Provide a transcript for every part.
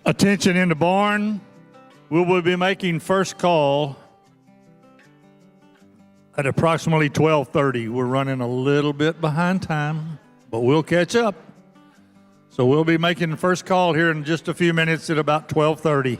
Attention in the barn. We will be making first call at approximately 12:30. We're running a little bit behind time, but we'll catch up. So we'll be making the first call here in just a few minutes at about 12:30.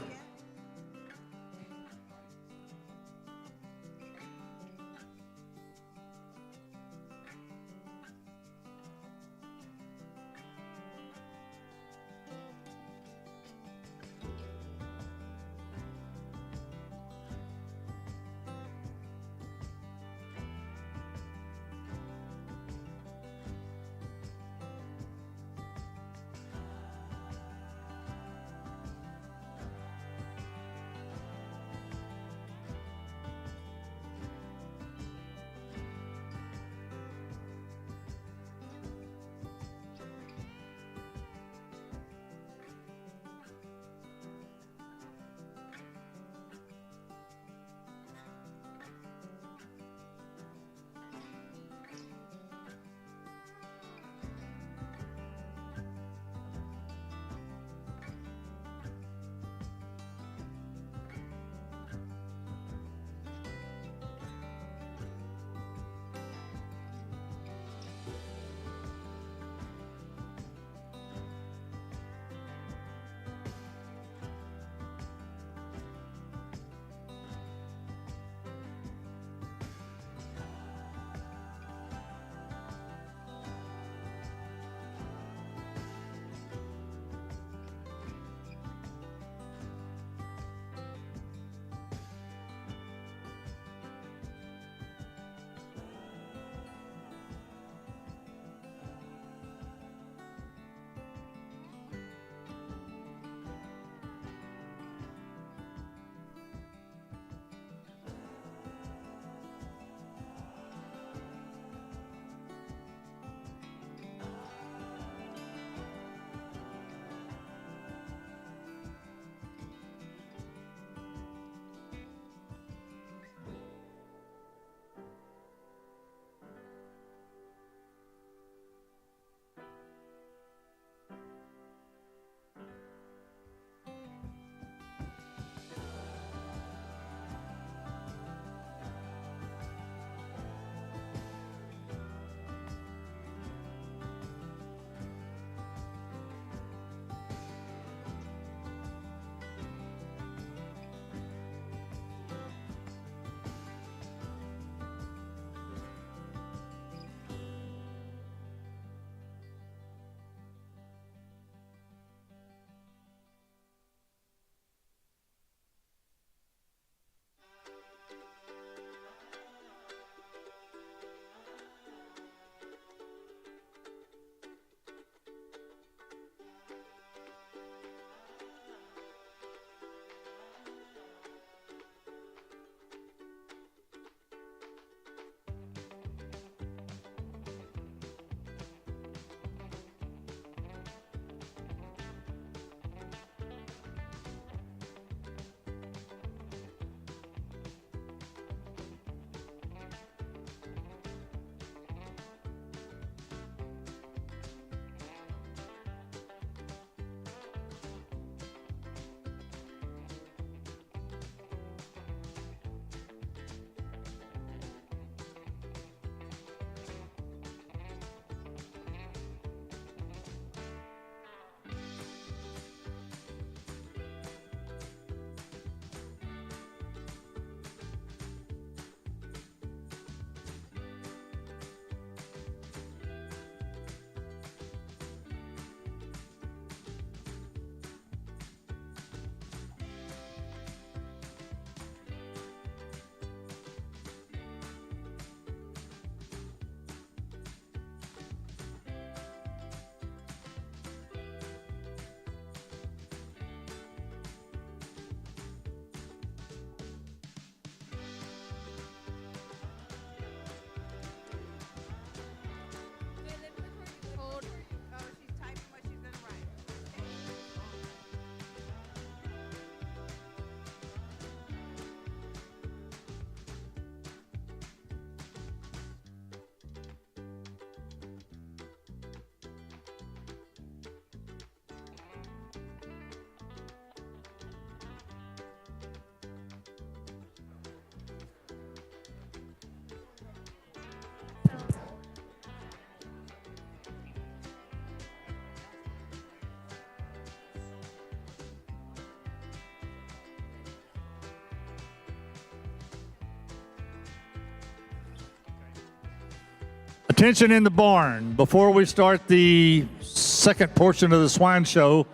Attention in the barn. Before we start the second portion of the swine show,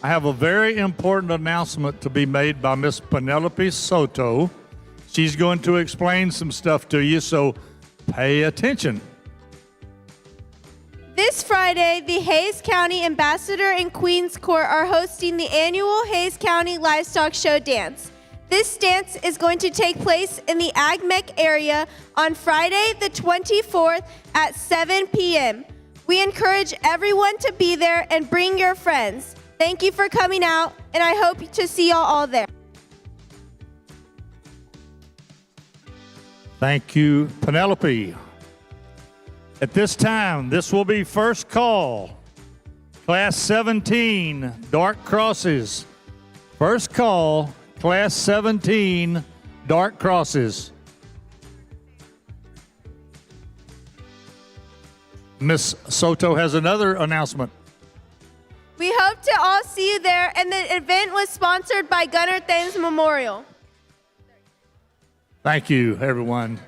I have a very important announcement to be made by Miss Penelope Soto. She's going to explain some stuff to you, so pay attention. This Friday, the Hays County Ambassador and Queens Court are hosting the annual Hays County Livestock Show Dance. This dance is going to take place in the AgMech area on Friday the 24th at 7 p.m. We encourage everyone to be there and bring your friends. Thank you for coming out, and I hope to see y'all all there. Thank you, Penelope. At this time, this will be first call. Class 17, dark crosses. First call, Class 17, dark crosses. Miss Soto has another announcement. We hope to all see you there, and the event was sponsored by Gunnar Thames Memorial. Thank you, everyone.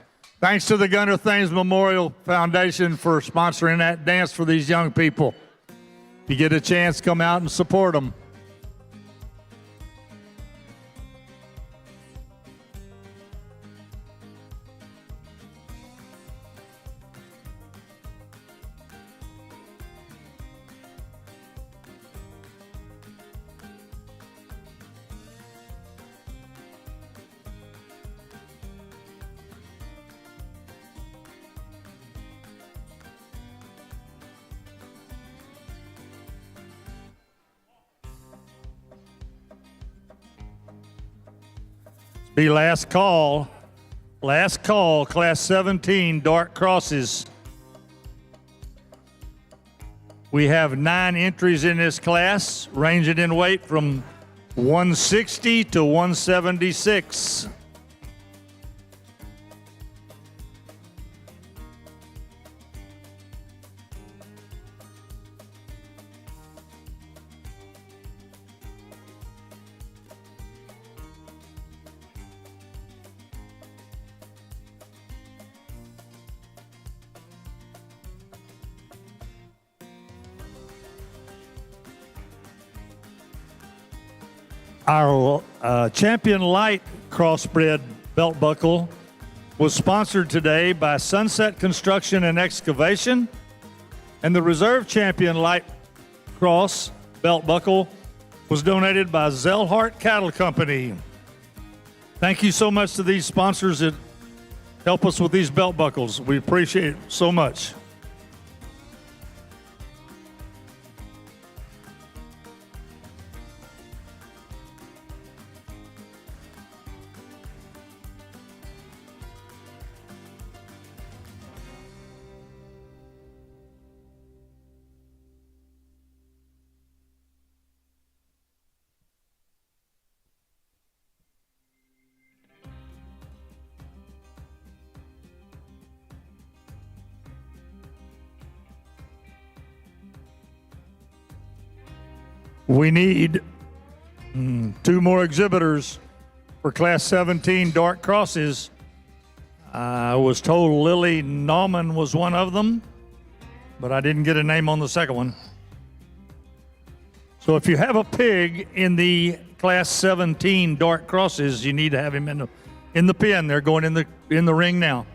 Thanks to the Gunnar Thames Memorial Foundation for sponsoring that dance for these young people. If you get a chance, come out and support them. Be last call, class 17, dark crosses. We have 9 entries in this class, ranging in weight from 160 to 176. Our Champion Light crossbred belt buckle was sponsored today by Sunset Construction and Excavation, and the Reserve Champion Light cross belt buckle was donated by Zellhart Cattle Company. Thank you so much to these sponsors that help us with these belt buckles. We appreciate it so much. We need 2 more exhibitors for Class 17 dark crosses. I was told Lily Nauman was one of them, but I didn't get a name on the second one. So if you have a pig in the Class 17 dark crosses, you need to have him in the pen. They're going in the ring now.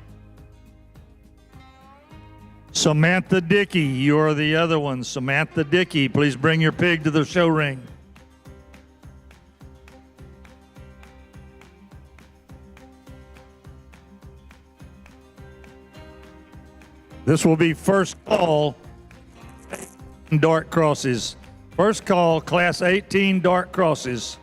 Samantha Dickey, you're the other one. Samantha Dickey, please bring your pig to the show ring. This will be first call, dark crosses. First call, Class 18 dark crosses.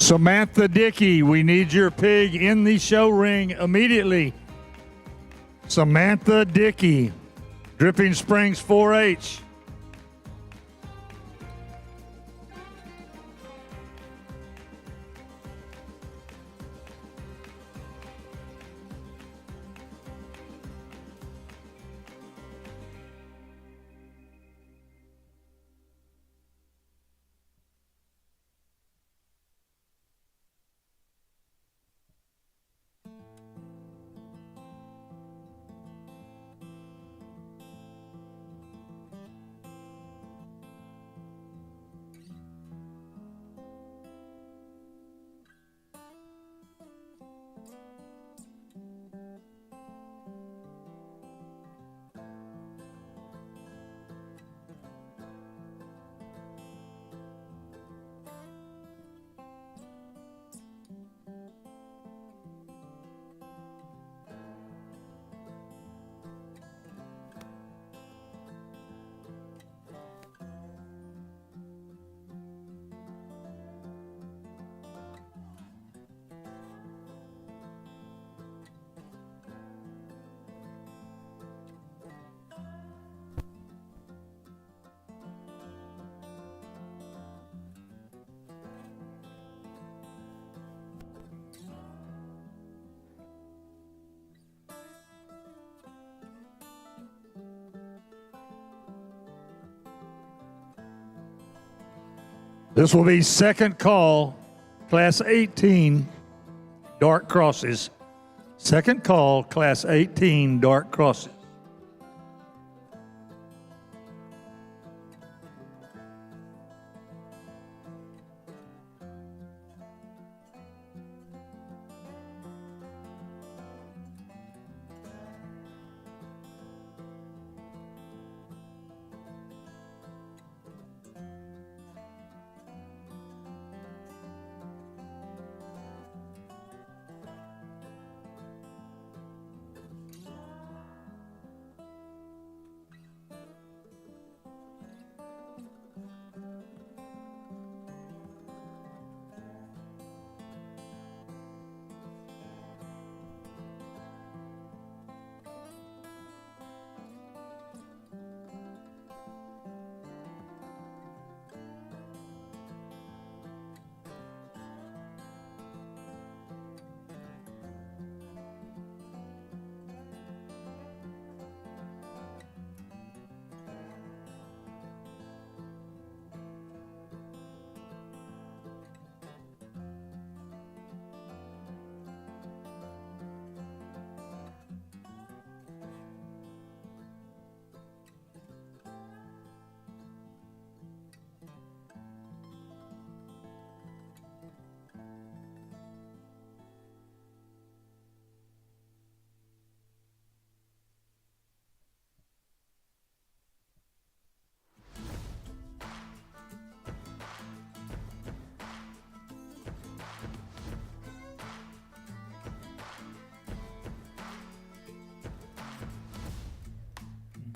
Samantha Dickey, we need your pig in the show ring immediately. Samantha Dickey, Dripping Springs 4-H. This will be second call, Class 18, dark crosses. Second call, Class 18, dark crosses.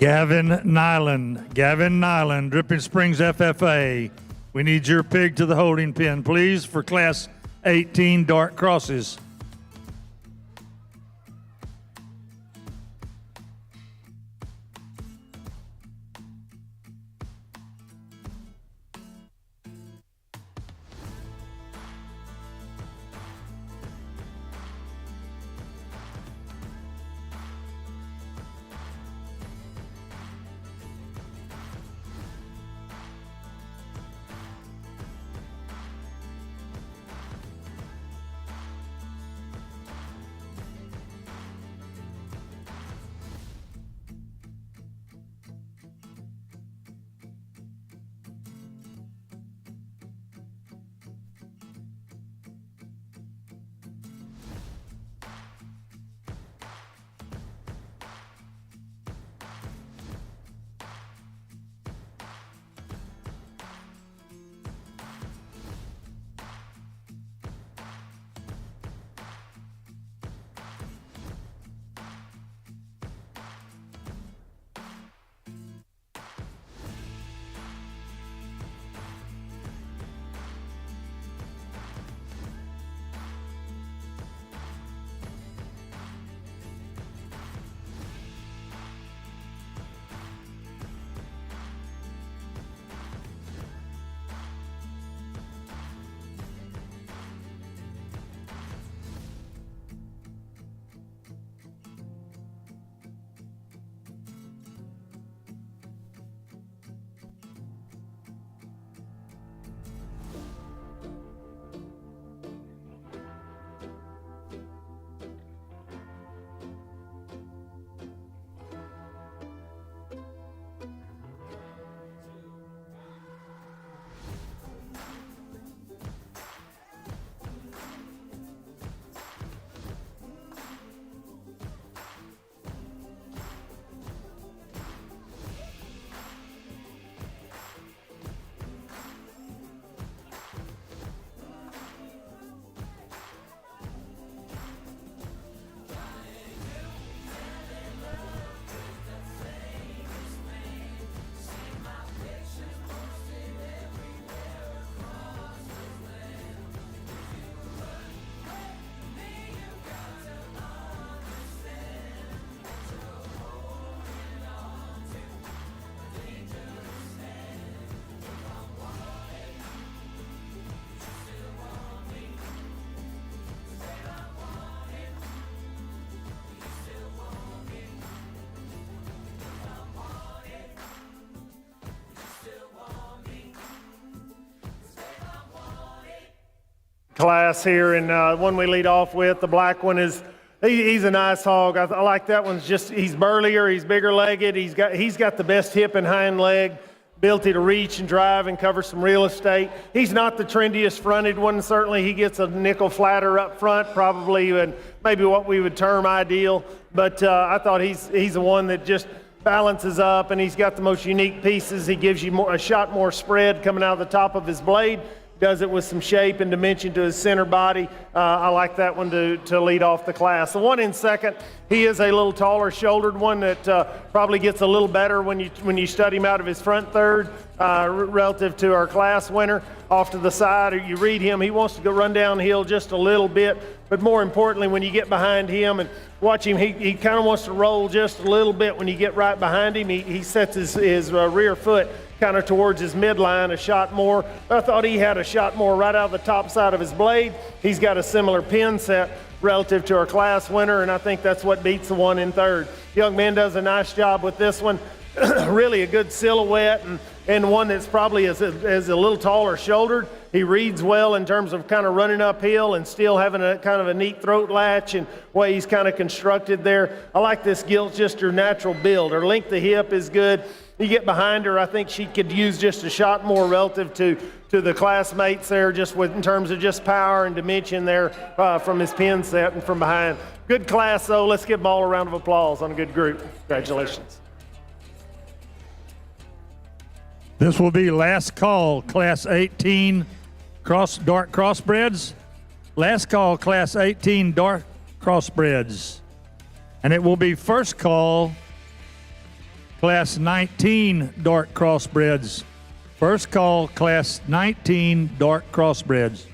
Gavin Nyland, Dripping Springs FFA. We need your pig to the holding pen, please, for Class 18 dark crosses. class here, and one we lead off with, the black one he's a nice hog. I like that one. He's burlier, he's bigger legged, he's got the best hip and hind leg, ability to reach and drive and cover some real estate. He's not the trendiest fronted one. Certainly he gets a nickel flatter up front, probably, and maybe what we would term ideal. But I thought he's the one that just balances up, and he's got the most unique pieces. He gives you a shot more spread coming out of the top of his blade. Does it with some shape and dimension to his center body. I like that one to lead off the class. The one in second, he is a little taller shouldered one that probably gets a little better when you stud him out of his front third relative to our class winner. Off to the side, or you read him, he wants to go run downhill just a little bit, but more importantly, when you get behind him and watch him, he kind of wants to roll just a little bit. When you get right behind him, he sets his rear foot kind of towards his midline a shot more. I thought he had a shot more right out of the top side of his blade. He's got a similar pin set relative to our class winner, and I think that's what beats the one in third. Young man does a nice job with this one. Really a good silhouette, and one that's probably is a little taller shouldered. He reads well in terms of kind of running uphill and still having a kind of a neat throat latch and way he's kind of constructed there. I like this gilt, just her natural build. Her length of hip is good. You get behind her, I think she could use just a shot more relative to the classmates there, just in terms of just power and dimension there from his pin set and from behind. Good class, though. Let's give them all a round of applause on a good group. Congratulations. This will be last call, Class 18 dark crossbreds. Last call, Class 18 dark crossbreds. And it will be first call, Class 19 dark crossbreds. First call, Class 19 dark crossbreds.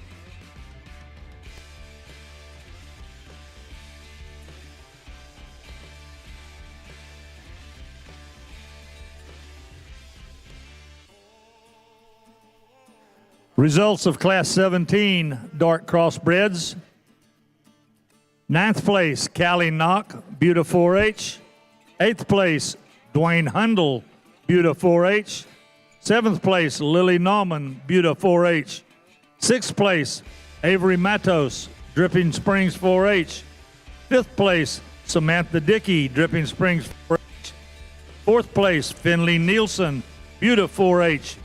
Results of Class 17 dark crossbreds. 9th place, Callie Knock, Buda 4-H. 8th place, Dwayne Hundle, Buda 4-H. 7th place, Lily Nauman, Buda 4-H. 6th place, Avery Matos, Dripping Springs 4-H. 5th place, Samantha Dickey, Dripping Springs 4-H. 4th place, Finley Nielsen, Buda 4-H.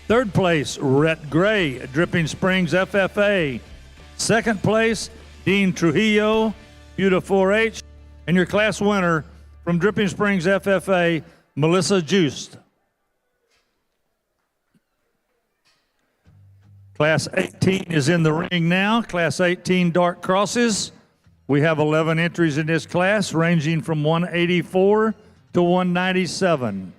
3rd place, Rhett Gray, Dripping Springs FFA. 2nd place, Dean Trujillo, Buda 4-H. And your class winner from Dripping Springs FFA, Melissa Joost. Class 18 is in the ring now. Class 18 dark crosses. We have 11 entries in this class, ranging from 184 to 197.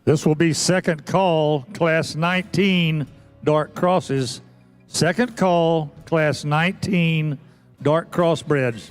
This will be second call, Class 19 dark crosses. Second call, Class 19 dark crossbreds.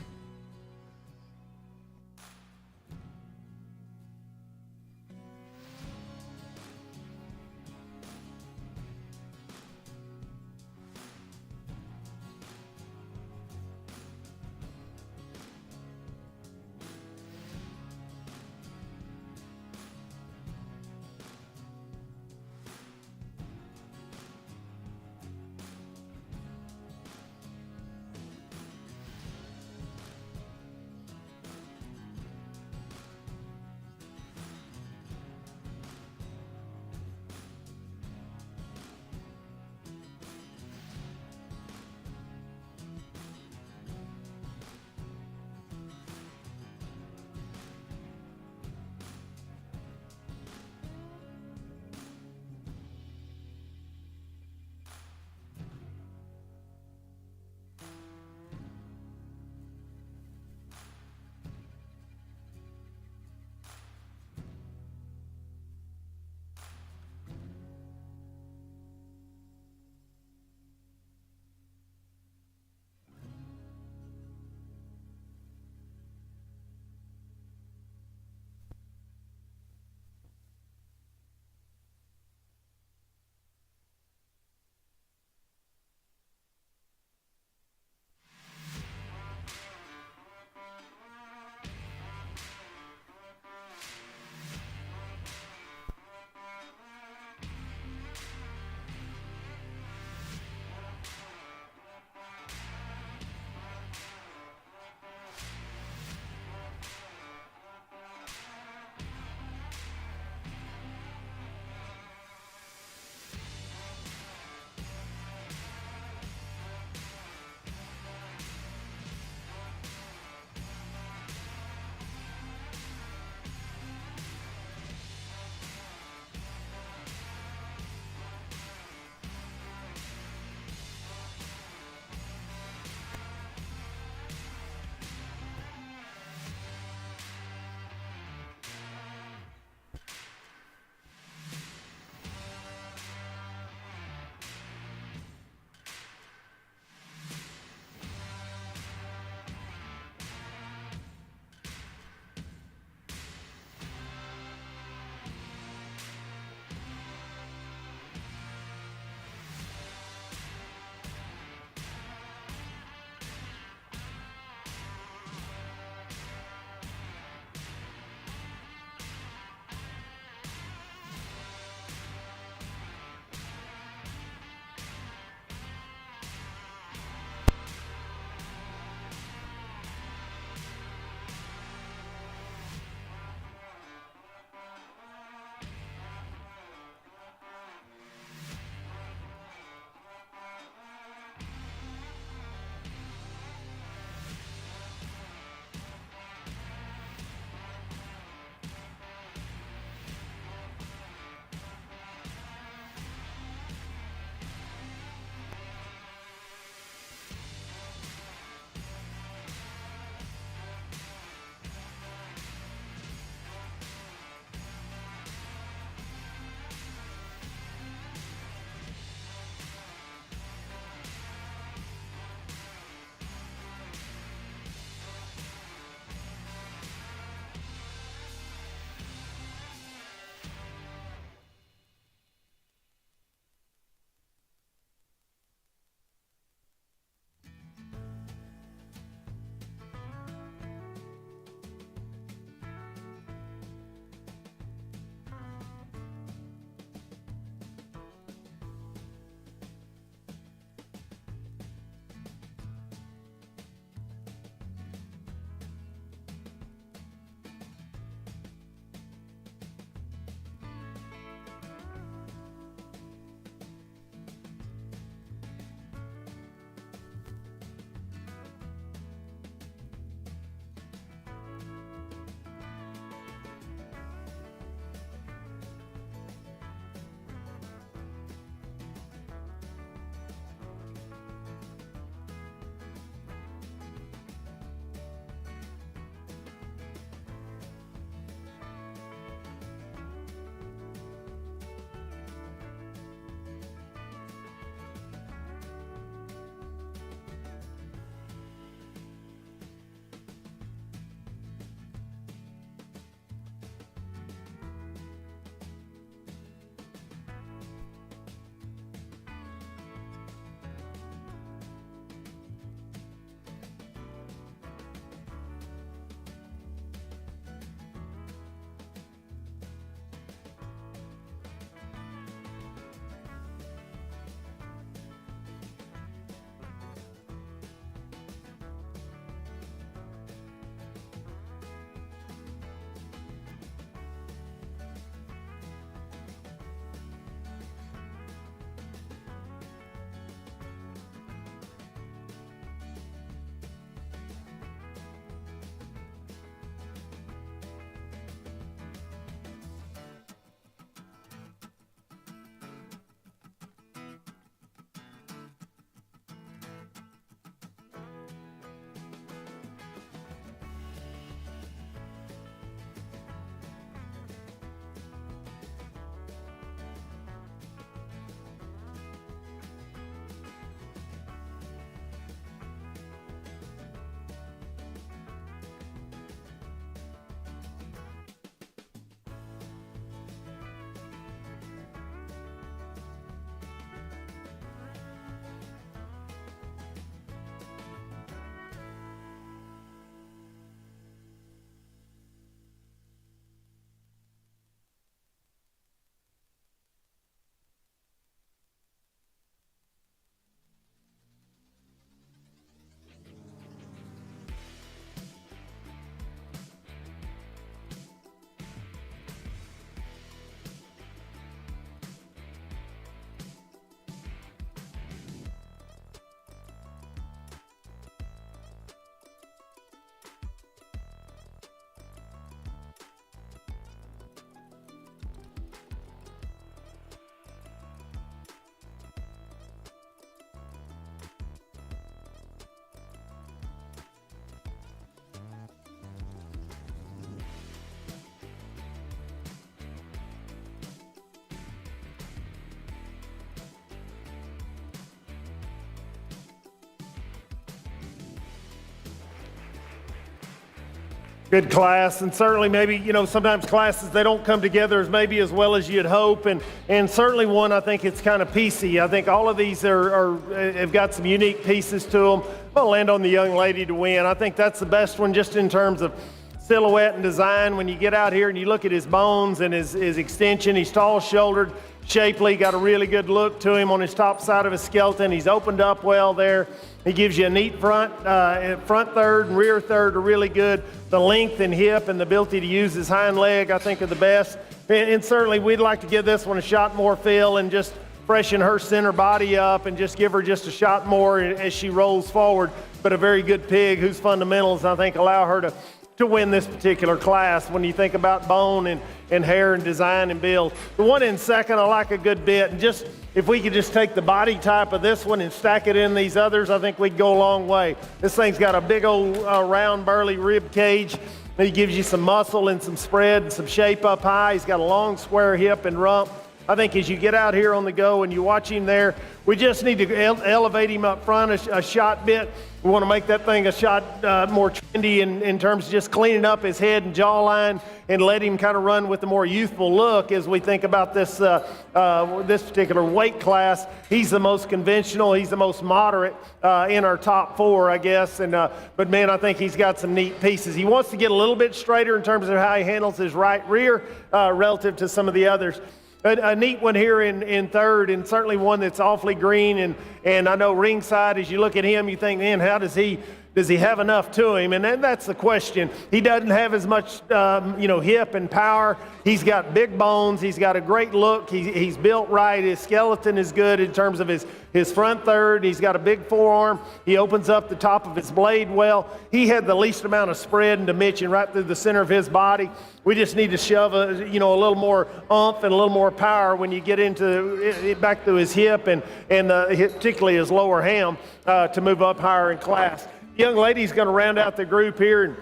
Good class, and certainly maybe, sometimes classes, they don't come together maybe as well as you'd hope, and certainly one, I think it's kind of piecey. I think all of these have got some unique pieces to them. I'm going to land on the young lady to win. I think that's the best one just in terms of silhouette and design. When you get out here and you look at his bones and his extension, he's tall-shouldered, shapely, got a really good look to him on his top side of his skeleton. He's opened up well there. He gives you a neat front third and rear third are really good. The length and hip and the ability to use his hind leg, I think, are the best. And certainly we'd like to give this one a shot more feel and just freshen her center body up and just give her just a shot more as she rolls forward. But a very good pig whose fundamentals, I think, allow her to win this particular class when you think about bone and hair and design and build. The one in second I like a good bit, and just if we could just take the body type of this one and stack it in these others, I think we'd go a long way. This thing's got a big old round burly rib cage. He gives you some muscle and some spread and some shape up high. He's got a long square hip and rump. I think as you get out here on the go and you watch him there, we just need to elevate him up front a shot bit. We want to make that thing a shot more trendy in terms of just cleaning up his head and jawline and let him kind of run with a more youthful look as we think about this particular weight class. He's the most conventional. He's the most moderate in our top four, I guess. But man, I think he's got some neat pieces. He wants to get a little bit straighter in terms of how he handles his right rear relative to some of the others. A neat one here in third, and certainly one that's awfully green. And I know ringside, as you look at him, you think, man, how does he have enough to him? And then that's the question. He doesn't have as much, hip and power. He's got big bones. He's got a great look. He's built right. His skeleton is good in terms of his front third. He's got a big forearm. He opens up the top of his blade well. He had the least amount of spread and dimension right through the center of his body. We just need to shove a little more oomph and a little more power when you get into back through his hip and particularly his lower ham to move up higher in class. The young lady's going to round out the group here,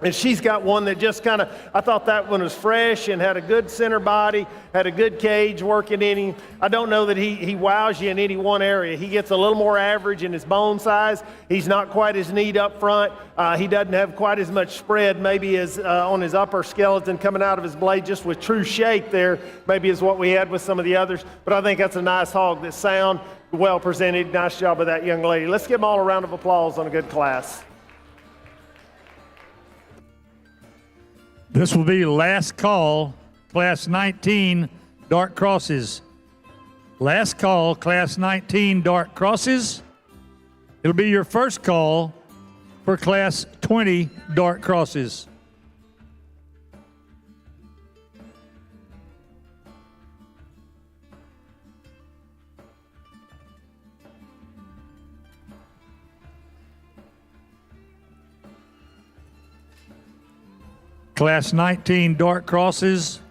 and she's got one that just kind of, I thought that one was fresh and had a good center body, had a good cage working in him. I don't know that he wows you in any one area. He gets a little more average in his bone size. He's not quite as neat up front. He doesn't have quite as much spread maybe as on his upper skeleton coming out of his blade, just with true shape there, maybe is what we had with some of the others. But I think that's a nice hog that's sound, well presented. Nice job of that young lady. Let's give them all a round of applause on a good class. This will be last call, Class 19, dark crosses. Last call, Class 19, dark crosses. It'll be your first call for Class 20, dark crosses. Class 19 dark crosses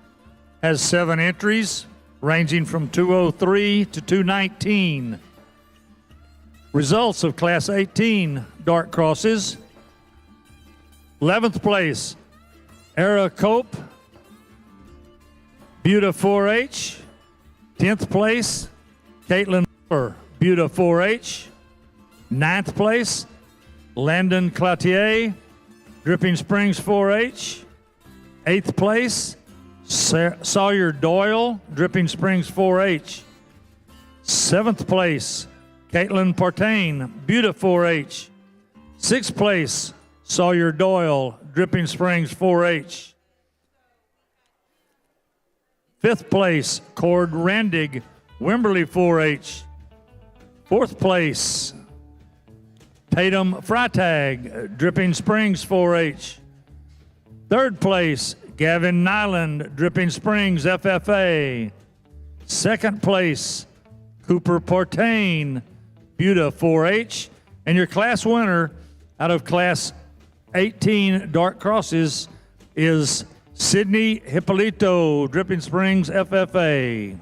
has 7 entries ranging from 203 to 219. Results of Class 18 dark crosses. 11th place, Era Cope, Buda 4H. 10th place, Caitlin Miller, Buda 4H. 9th place, Landon Cloutier, Dripping Springs 4H. 8th place, Sawyer Doyle, Dripping Springs 4H. 7th place, Caitlin Partain, Buda 4H. 6th place, Sawyer Doyle, Dripping Springs 4H. 5th place, Cord Randig, Wimberley 4H. 4th place, Tatum Freitag, Dripping Springs 4H. 3rd place, Gavin Nyland, Dripping Springs FFA. 2nd place, Cooper Partain, Buda 4H. And your class winner out of Class 18 dark crosses is Sydney Hippolito, Dripping Springs FFA.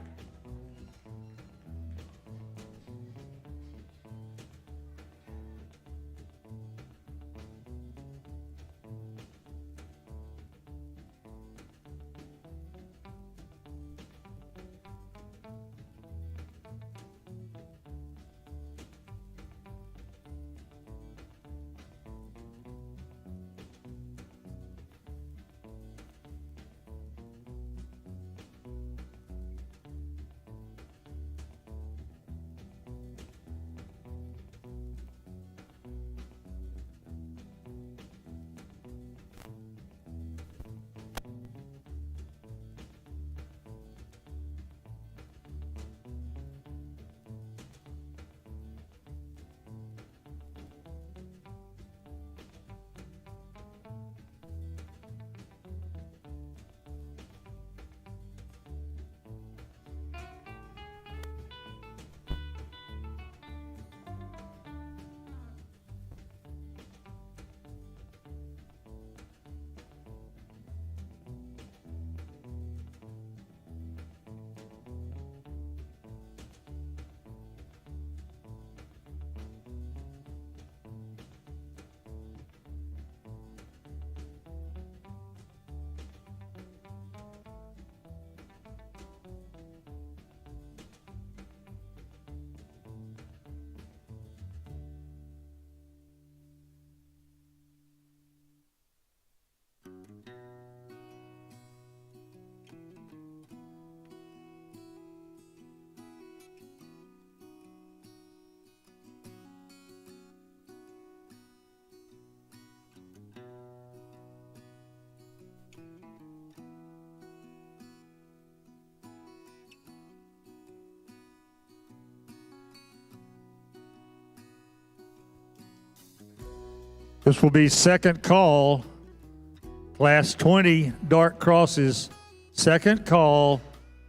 This will be second call, Class 20 dark crosses. Second call,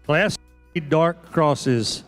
Class 20 dark crosses.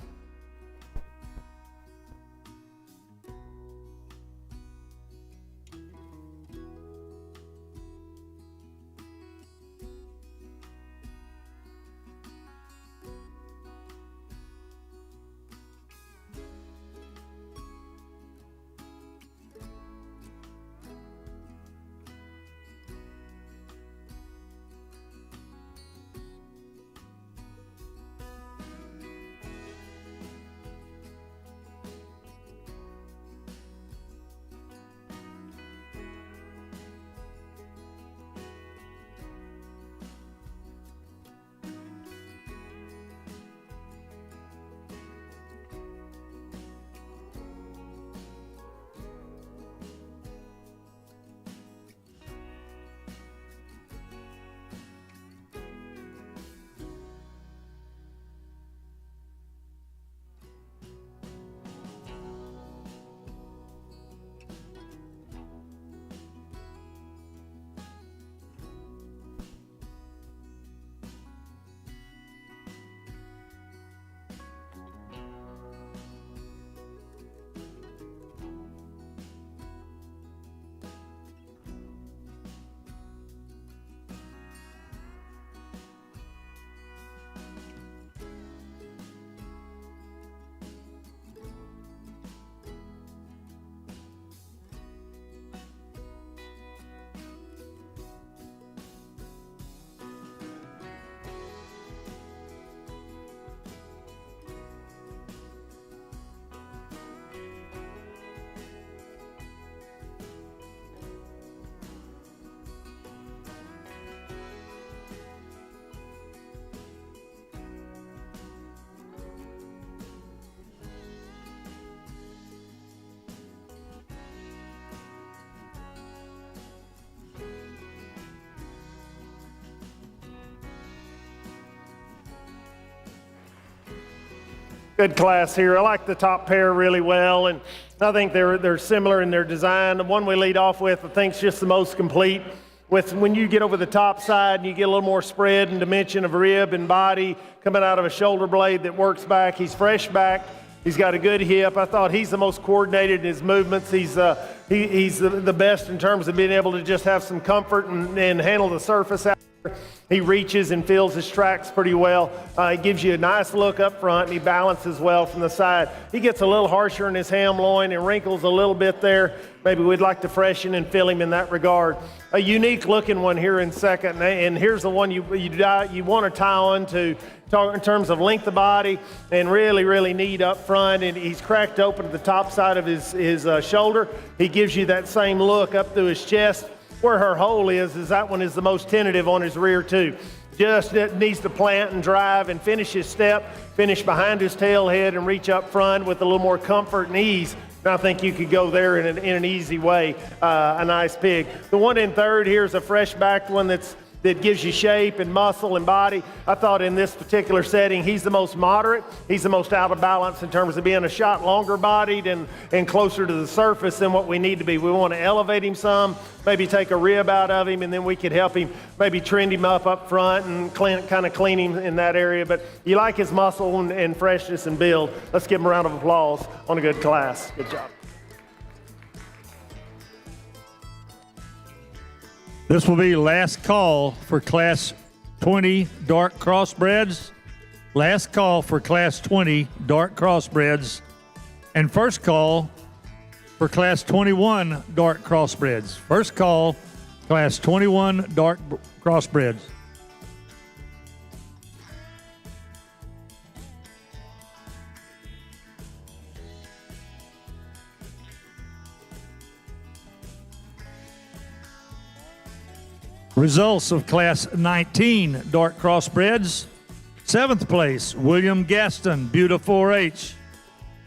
Good class here. I like the top pair really well, and I think they're similar in their design. The one we lead off with, I think, is just the most complete. When you get over the top side and you get a little more spread and dimension of rib and body coming out of a shoulder blade that works back. He's fresh back. He's got a good hip. I thought he's the most coordinated in his movements. He's the best in terms of being able to just have some comfort and handle the surface out there. He reaches and feels his tracks pretty well. He gives you a nice look up front, and he balances well from the side. He gets a little harsher in his ham loin and wrinkles a little bit there. Maybe we'd like to freshen and fill him in that regard. A unique looking one here in second, and here's the one you want to tie on to in terms of length of body and really neat up front. And he's cracked open at the top side of his shoulder. He gives you that same look up through his chest. Where her hole is that one is the most tentative on his rear too. Just needs to plant and drive and finish his step, finish behind his tail head and reach up front with a little more comfort and ease. And I think you could go there in an easy way. A nice pig. The one in third here is a fresh backed one that gives you shape and muscle and body. I thought in this particular setting, he's the most moderate. He's the most out of balance in terms of being a shot longer bodied and closer to the surface than what we need to be. We want to elevate him some, maybe take a rib out of him, and then we could help him maybe trend him up front and kind of clean him in that area. But you like his muscle and freshness and build. Let's give him a round of applause on a good class. Good job. This will be last call for Class 20 dark crossbreds. Last call for Class 20 dark crossbreds. And first call for Class 21 dark crossbreds. First call, Class 21 dark crossbreds. Results of Class 19 dark crossbreds. 7th place, William Gaston, Buda 4-H.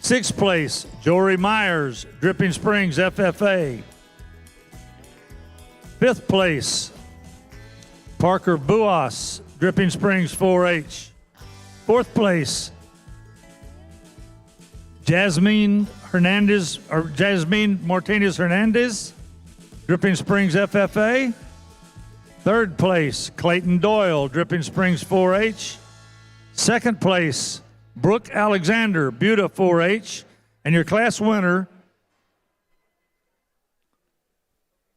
6th place, Jory Myers, Dripping Springs FFA. 5th place, Parker Buas, Dripping Springs 4-H. 4th place, Jasmine Martinez Hernandez. Dripping Springs FFA. Third place, Clayton Doyle, Dripping Springs 4-H. Second place, Brooke Alexander, Buda 4-H. And your class winner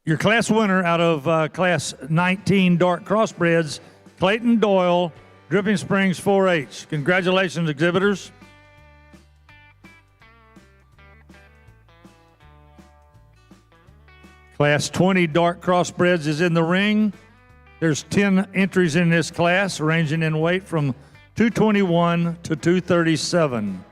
out of class 19 dark crossbreds, Clayton Doyle, Dripping Springs 4-H. Congratulations, exhibitors. Class 20 dark crossbreds is in the ring. There's 10 entries in this class, ranging in weight from 221 to 237.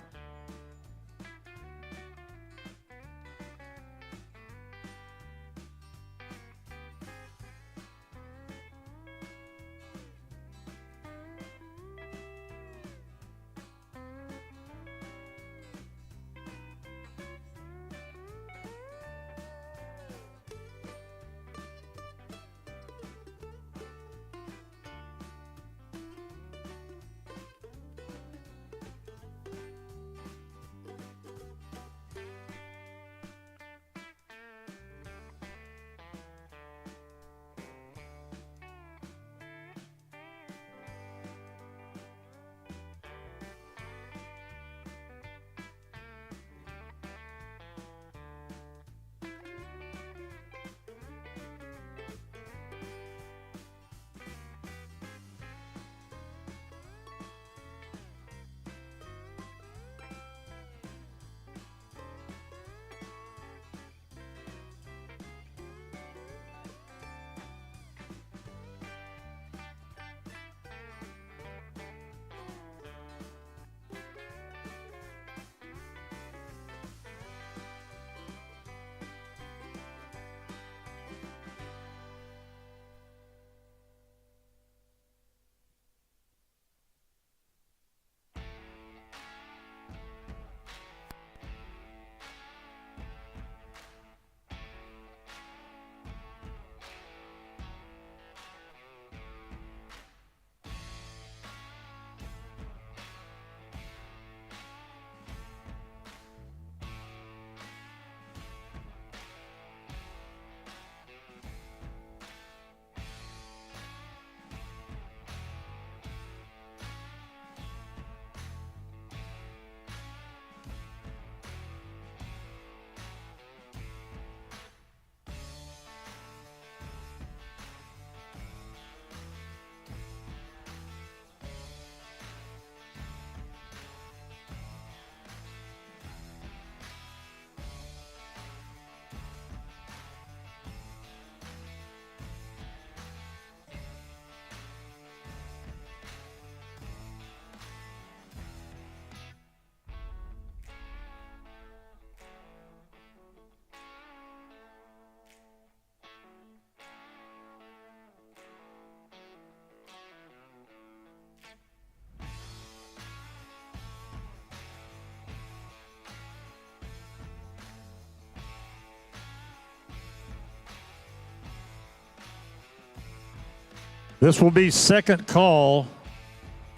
This will be second call,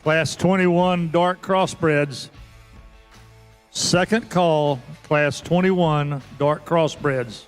Class 21 dark crossbreds. Second call, Class 21 dark crossbreds.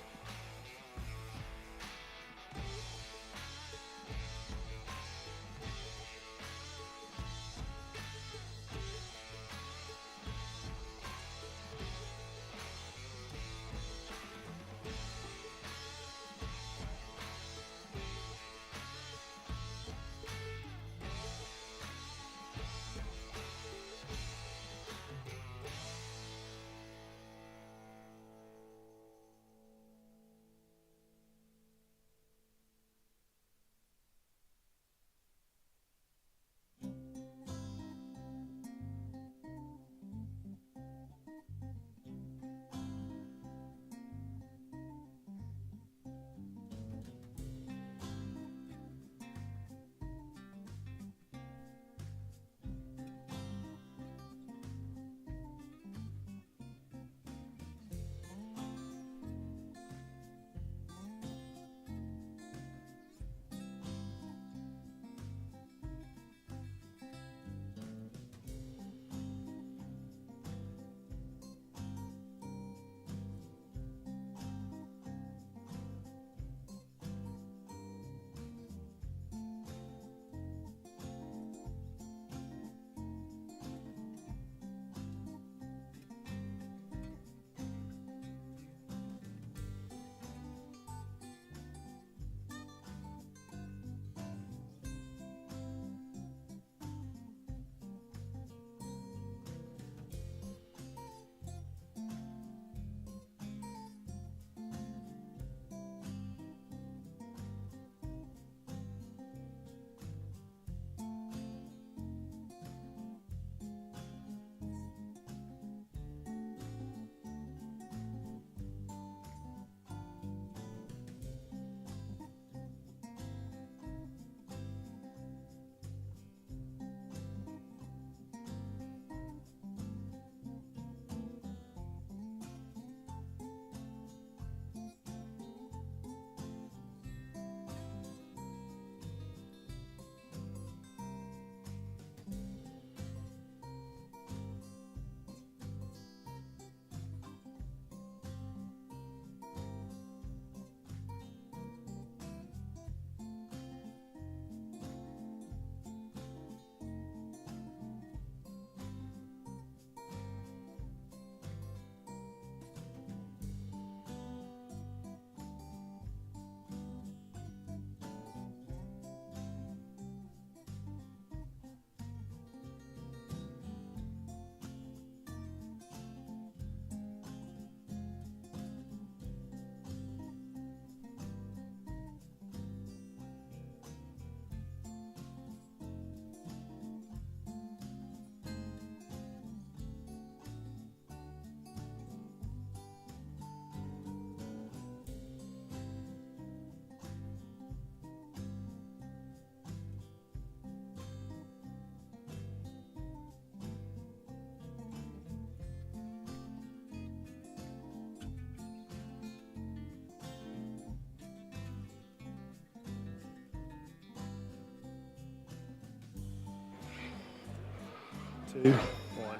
2, 1.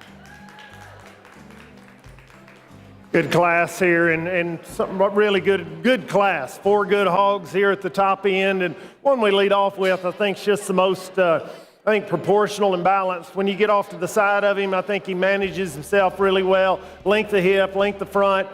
Good class here, and something really good class. 4 good hogs here at the top end, and one we lead off with, I think, is just the most, proportional and balanced. When you get off to the side of him, I think he manages himself really well. Length of hip, length of front.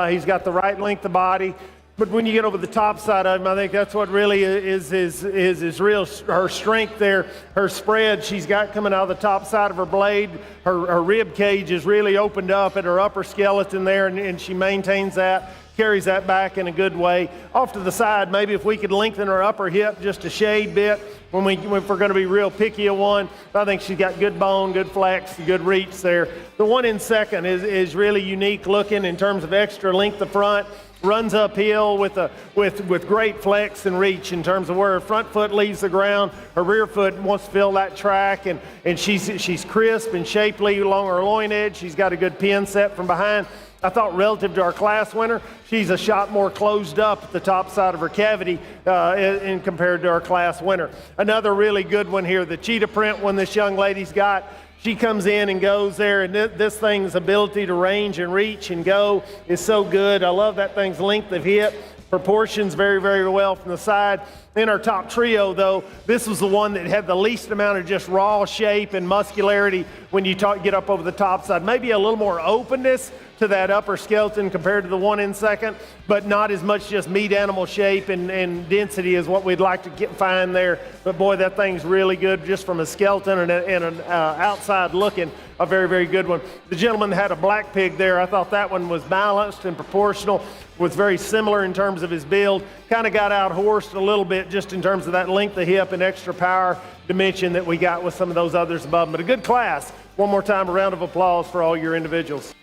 He's got the right length of body. But when you get over the top side of him, I think that's what really is her strength there. Her spread she's got coming out of the top side of her blade. Her rib cage is really opened up at her upper skeleton there, and she maintains that, carries that back in a good way. Off to the side, maybe if we could lengthen her upper hip just a shade bit if we're going to be real picky at one. I think she's got good bone, good flex, good reach there. The one in second is really unique looking in terms of extra length of front. Runs uphill with great flex and reach in terms of where her front foot leaves the ground. Her rear foot wants to fill that track, and she's crisp and shapely along her loin edge. She's got a good pin set from behind. I thought relative to our class winner, she's a shot more closed up at the top side of her cavity in compared to our class winner. Another really good one here, the cheetah print one this young lady's got. She comes in and goes there, and this thing's ability to range and reach and go is so good. I love that thing's length of hip, proportions very, very well from the side. In our top trio, though, this was the one that had the least amount of just raw shape and muscularity when you get up over the top side. Maybe a little more openness to that upper skeleton compared to the one in second, but not as much just meat animal shape and density as what we'd like to find there. But boy, that thing's really good just from a skeleton and an outside looking, a very, very good one. The gentleman that had a black pig there, I thought that one was balanced and proportional, was very similar in terms of his build. Kind of got out-horsed a little bit just in terms of that length of hip and extra power dimension that we got with some of those others above them. But a good class. One more time, a round of applause for all your individuals.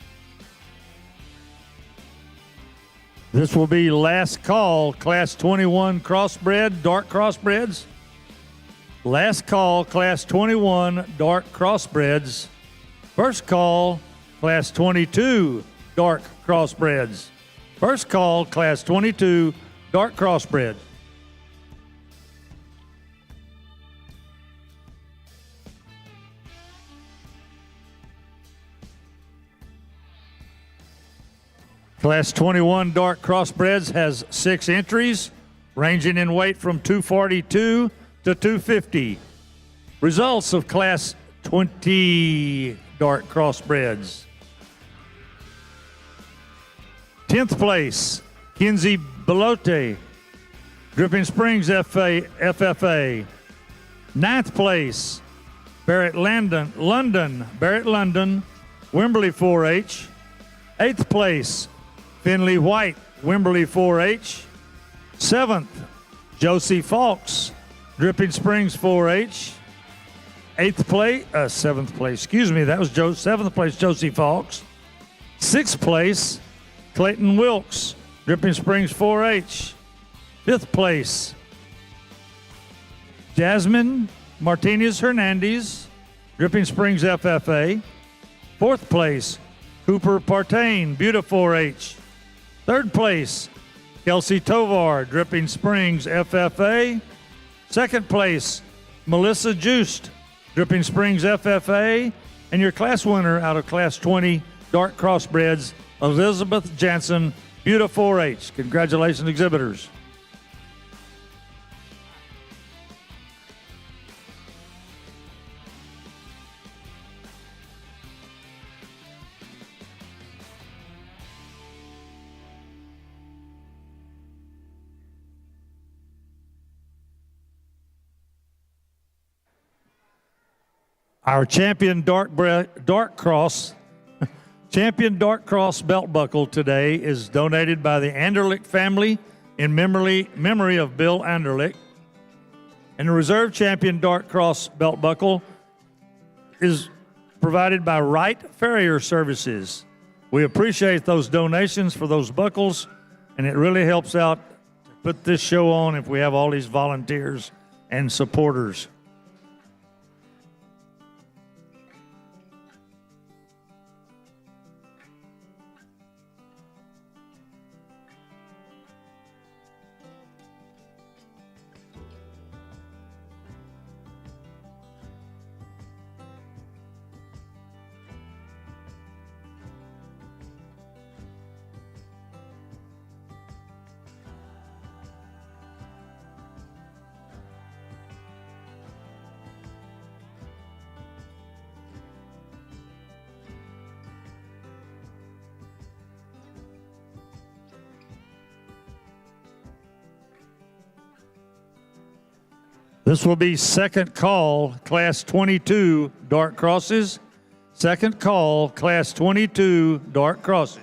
This will be last call, Class 21 crossbred, dark crossbreds. Last call, Class 21 dark crossbreds. First call, Class 22 dark crossbreds. First call, Class 22 dark crossbred. Class 21 dark crossbreds has 6 entries, ranging in weight from 242 to 250. Results of Class 20 dark crossbreds. 10th place, Kinsey Belote, Dripping Springs FFA. 9th place, Barrett London, Wimberley 4-H. 8th place, Finley White, Wimberley 4-H. 7th, Josie Fawkes, Dripping Springs 4-H. 7th place, that was 7th place, Josie Fawkes. 6th place, Clayton Wilkes, Dripping Springs 4-H. 5th place, Jasmine Martinez Hernandez, Dripping Springs FFA. 4th place, Cooper Partain, Buda 4-H. 3rd place, Kelsey Tovar, Dripping Springs FFA. 2nd place, Melissa Joost, Dripping Springs FFA. And your class winner out of Class 20 dark crossbreds, Elizabeth Jansen, Buda 4-H. Congratulations, exhibitors. Our champion dark cross belt buckle today is donated by the Anderlich family in memory of Bill Anderlich. And the reserve champion dark cross belt buckle is provided by Wright Farrier Services. We appreciate those donations for those buckles, and it really helps out to put this show on if we have all these volunteers and supporters. This will be second call, Class 22 dart crosses. Second call, Class 22 dart crosses.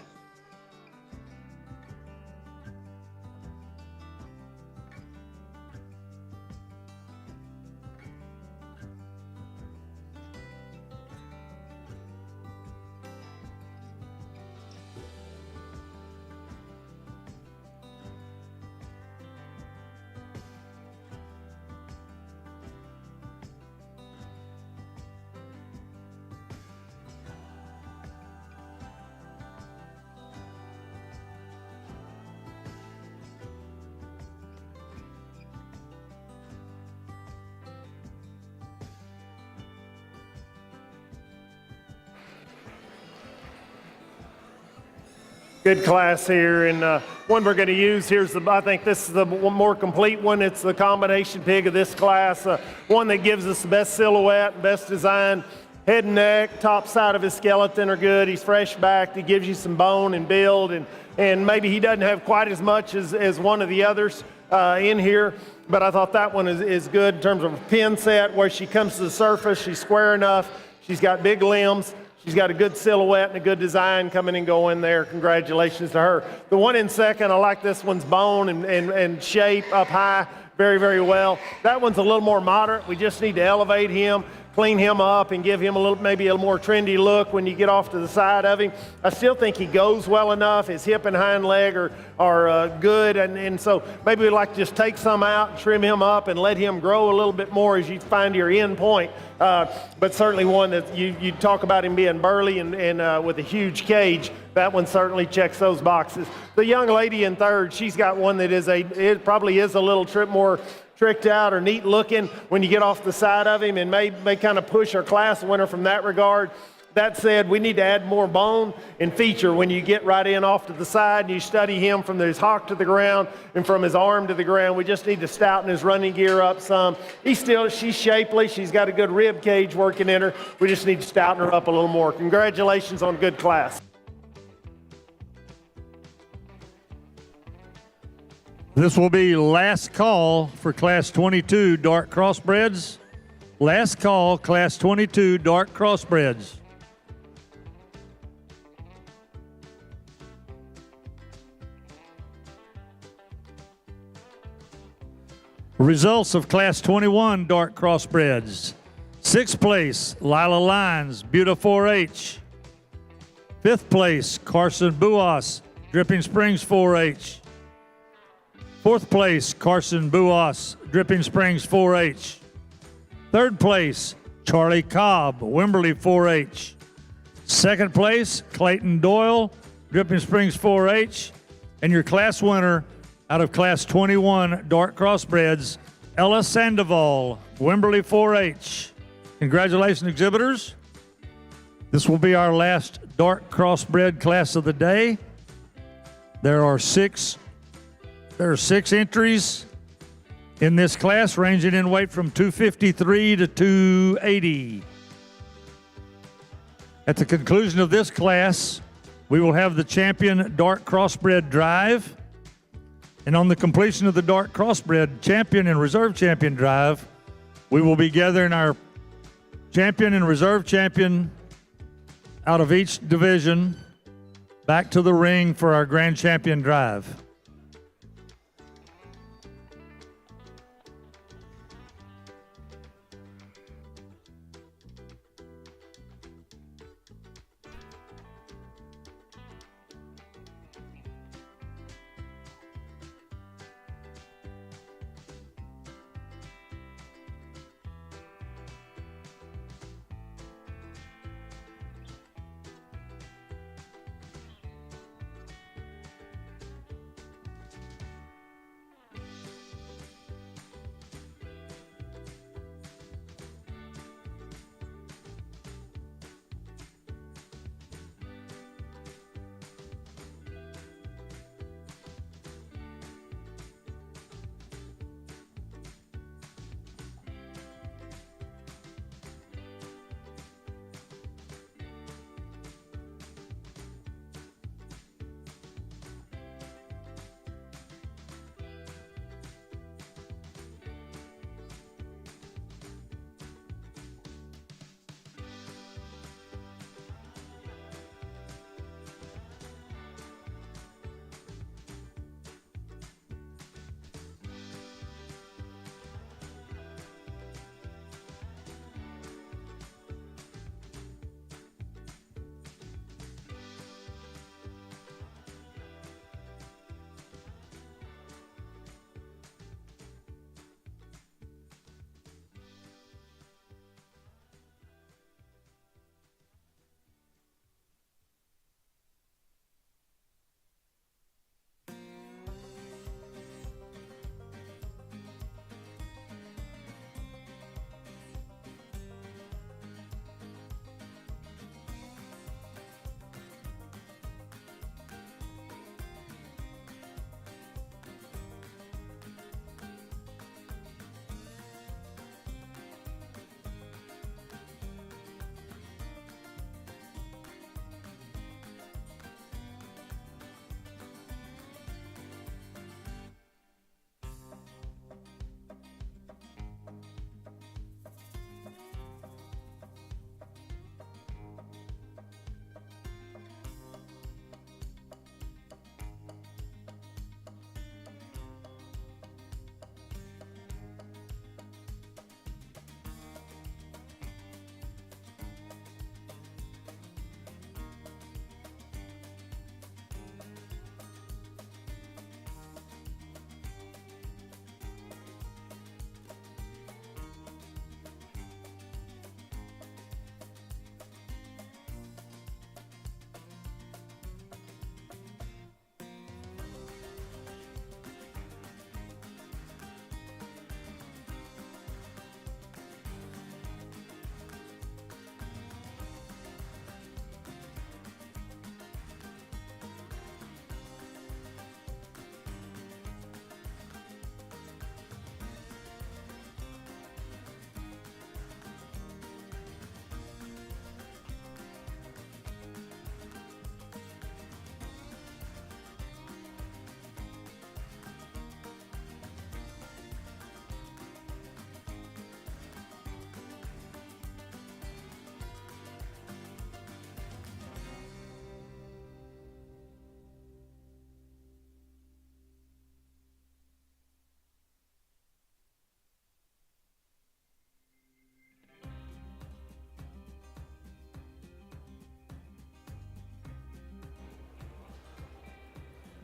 Good class here, and one we're going to use I think this is the one more complete one. It's the combination pig of this class, one that gives us the best silhouette, best design. Head and neck, top side of his skeleton are good. He's fresh backed. He gives you some bone and build, and maybe he doesn't have quite as much as one of the others in here, but I thought that one is good in terms of a pin set where she comes to the surface. She's square enough. She's got big limbs. She's got a good silhouette and a good design coming and going there. Congratulations to her. The one in second, I like this one's bone and shape up high very, very well. That one's a little more moderate. We just need to elevate him, clean him up, and give him maybe a more trendy look when you get off to the side of him. I still think he goes well enough. His hip and hind leg are good, and so maybe we'd like to just take some out, trim him up, and let him grow a little bit more as you find your end point. But certainly one that you talk about him being burly and with a huge cage. That one certainly checks those boxes. The young lady in third, she's got one that it probably is a little more tricked out or neat looking when you get off the side of him, and may kind of push our class winner from that regard. That said, we need to add more bone and feature when you get right in off to the side and you study him from his hock to the ground and from his arm to the ground. We just need to stouten his running gear up some. She's shapely. She's got a good rib cage working in her. We just need to stouten her up a little more. Congratulations on a good class. This will be last call for Class 22 dart crossbreds. Last call, Class 22 dart crossbreds. Results of Class 21 dart crossbreds. Sixth place, Lila Lyons, Buda 4-H. Fifth place, Carson Buas, Dripping Springs 4-H. Fourth place, Carson Buas, Dripping Springs 4-H. Third place, Charlie Cobb, Wimberley 4-H. Second place, Clayton Doyle, Dripping Springs 4-H. And your class winner out of Class 21 dart crossbreds, Ella Sandoval, Wimberley 4-H. Congratulations, exhibitors. This will be our last dart crossbred class of the day. There are six entries in this class, ranging in weight from 253 to 280. At the conclusion of this class, we will have the champion dart crossbred drive. And on the completion of the dart crossbred champion and reserve champion drive, we will be gathering our champion and reserve champion out of each division back to the ring for our grand champion drive.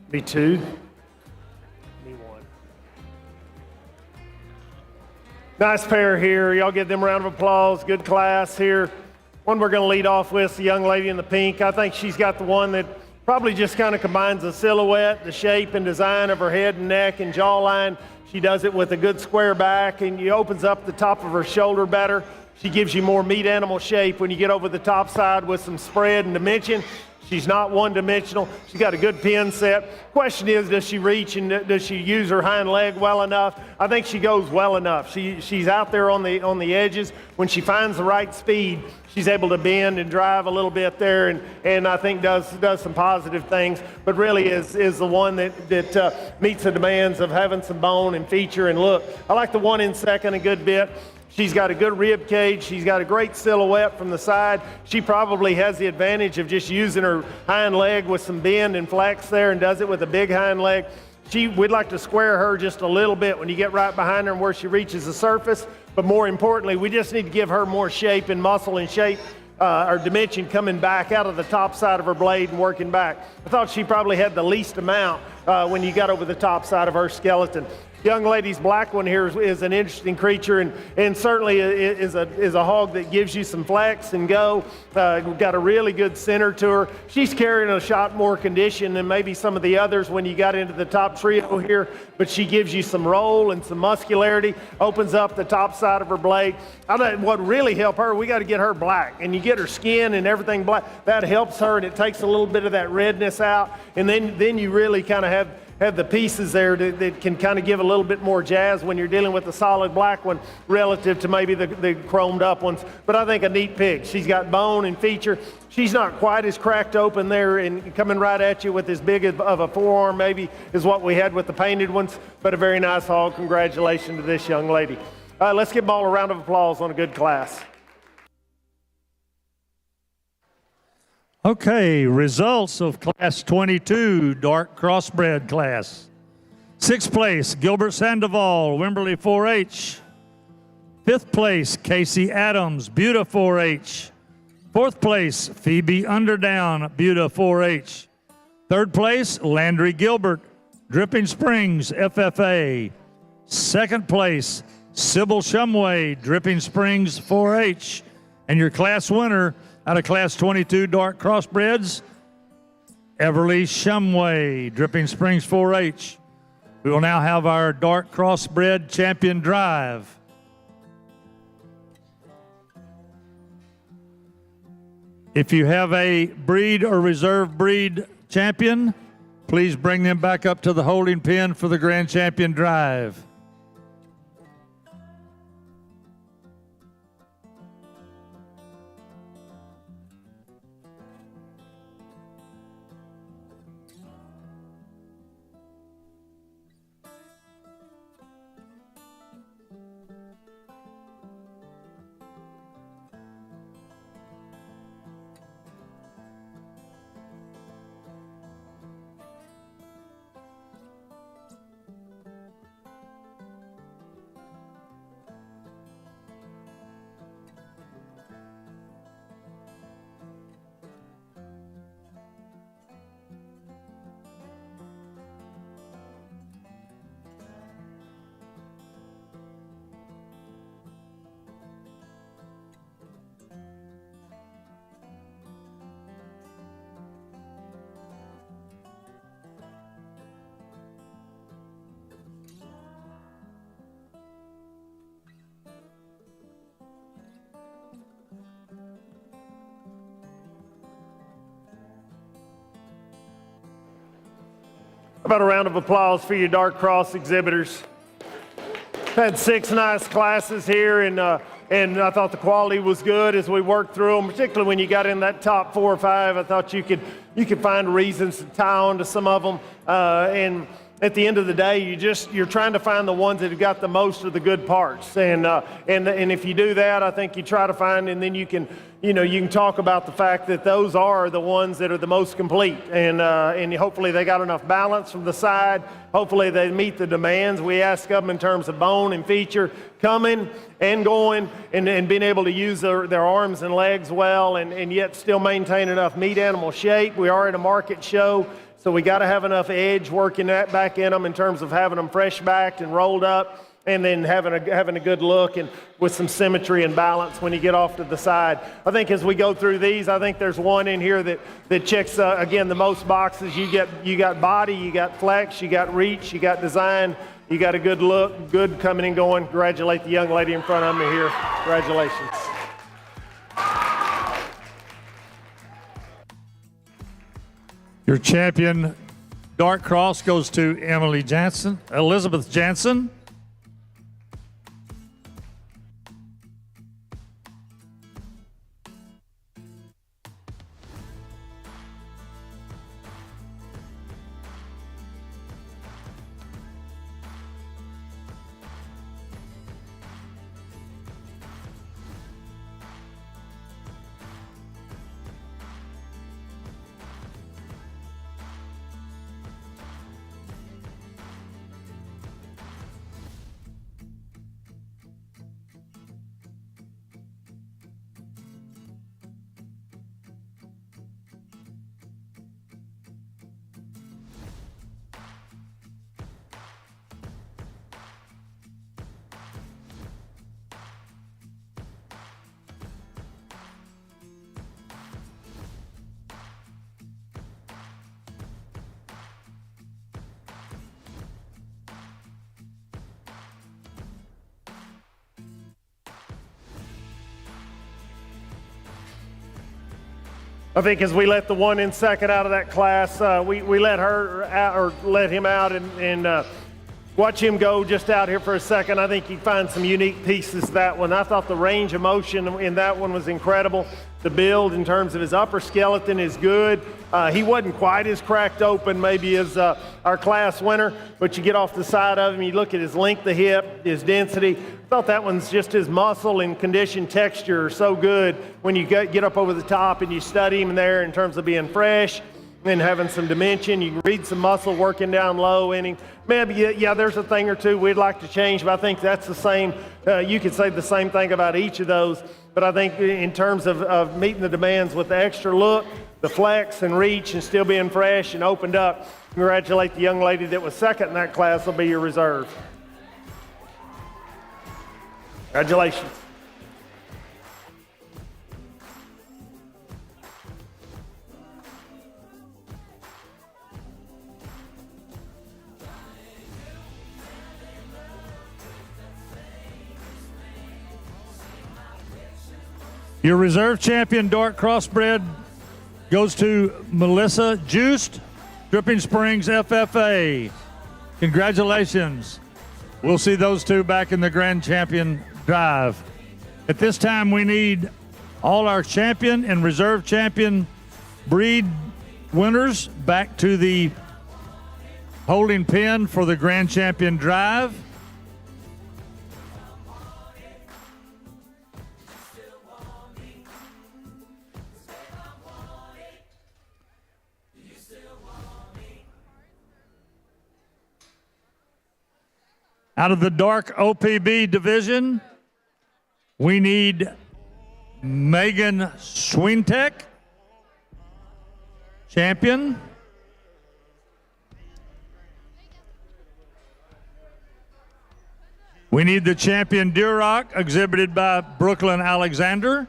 Be 2. Be 1. Nice pair here. Y'all give them a round of applause. Good class here. One we're going to lead off with is the young lady in the pink. I think she's got the one that probably just kind of combines the silhouette, the shape and design of her head and neck and jawline. She does it with a good square back, and she opens up the top of her shoulder better. She gives you more meat animal shape when you get over the top side with some spread and dimension. She's not one-dimensional. She's got a good pin set. Question is, does she reach and does she use her hind leg well enough? I think she goes well enough. She's out there on the edges. When she finds the right speed, she's able to bend and drive a little bit there, and I think does some positive things, but really is the one that meets the demands of having some bone and feature and look. I like the one in second a good bit. She's got a good rib cage. She's got a great silhouette from the side. She probably has the advantage of just using her hind leg with some bend and flex there, and does it with a big hind leg. We'd like to square her just a little bit when you get right behind her and where she reaches the surface. But more importantly, we just need to give her more shape and muscle and shape or dimension coming back out of the top side of her blade and working back. I thought she probably had the least amount when you got over the top side of her skeleton. Young lady's black one here is an interesting creature, and certainly is a hog that gives you some flex and go. Got a really good center to her. She's carrying a shot more condition than maybe some of the others when you got into the top trio here, but she gives you some roll and some muscularity, opens up the top side of her blade. I think what really help her, we got to get her black, and you get her skin and everything black. That helps her, and it takes a little bit of that redness out, and then you really kind of have the pieces there that can kind of give a little bit more jazz when you're dealing with the solid black one relative to maybe the chromed up ones. But I think a neat pig. She's got bone and feature. She's not quite as cracked open there and coming right at you with as big of a forearm maybe as what we had with the painted ones, but a very nice hog. Congratulations to this young lady. Let's give them all a round of applause on a good class. Okay, results of Class 22, dark crossbred class. 6th place, Gilbert Sandoval, Wimberley 4-H. 5th place, Casey Adams, Buda 4-H. 4th place, Phoebe Underdown, Buda 4-H. 3rd place, Landry Gilbert, Dripping Springs, FFA. 2nd place, Sybil Shumway, Dripping Springs 4-H. And your class winner out of Class 22 dark crossbreds, Everly Shumway, Dripping Springs 4-H. We will now have our dark crossbred champion drive. If you have a breed or reserve breed champion, please bring them back up to the holding pen for the grand champion drive. How about a round of applause for your dark cross exhibitors? Had 6 nice classes here, and I thought the quality was good as we worked through them, particularly when you got in that top 4 or 5. I thought you could find reasons to tie on to some of them, and at the end of the day, you're trying to find the ones that have got the most of the good parts, and if you do that, I think you try to find, and then you can talk about the fact that those are the ones that are the most complete, and hopefully they got enough balance from the side. Hopefully they meet the demands we ask of them in terms of bone and feature, coming and going, and being able to use their arms and legs well, and yet still maintain enough meat animal shape. We are at a market show, So we got to have enough edge working that back in them in terms of having them fresh backed and rolled up, and then having a good look and with some symmetry and balance when you get off to the side. I think as we go through these, I think there's one in here that checks, again, the most boxes. You got body, you got flex, you got reach, you got design, you got a good look, good coming and going. Congratulate the young lady in front of me here. Congratulations. Your champion dark cross goes to Elizabeth Jansen. I think as we let the one in second out of that class, we let her out, or let him out, and watch him go just out here for a second. I think you find some unique pieces to that one. I thought the range of motion in that one was incredible. The build in terms of his upper skeleton is good. He wasn't quite as cracked open maybe as our class winner, but you get off the side of him, you look at his length of hip, his density. I thought that one's just his muscle and condition texture are so good when you get up over the top and you study him there in terms of being fresh and having some dimension. You can read some muscle working down low in him. Maybe, yeah, there's a thing or two we'd like to change, but I think that's the same. You could say the same thing about each of those. But I think in terms of meeting the demands with the extra look, the flex and reach, and still being fresh and opened up, congratulate the young lady that was second in that class. Will be your reserve. Congratulations. Your reserve champion dark crossbred goes to Melissa Juiced, Dripping Springs FFA. Congratulations. We'll see those two back in the grand champion drive. At this time, we need all our champion and reserve champion breed winners back to the holding pen for the grand champion drive. Out of the dark OPB division, we need Megan Swintek, champion. We need the champion Duroc, exhibited by Brooklyn Alexander.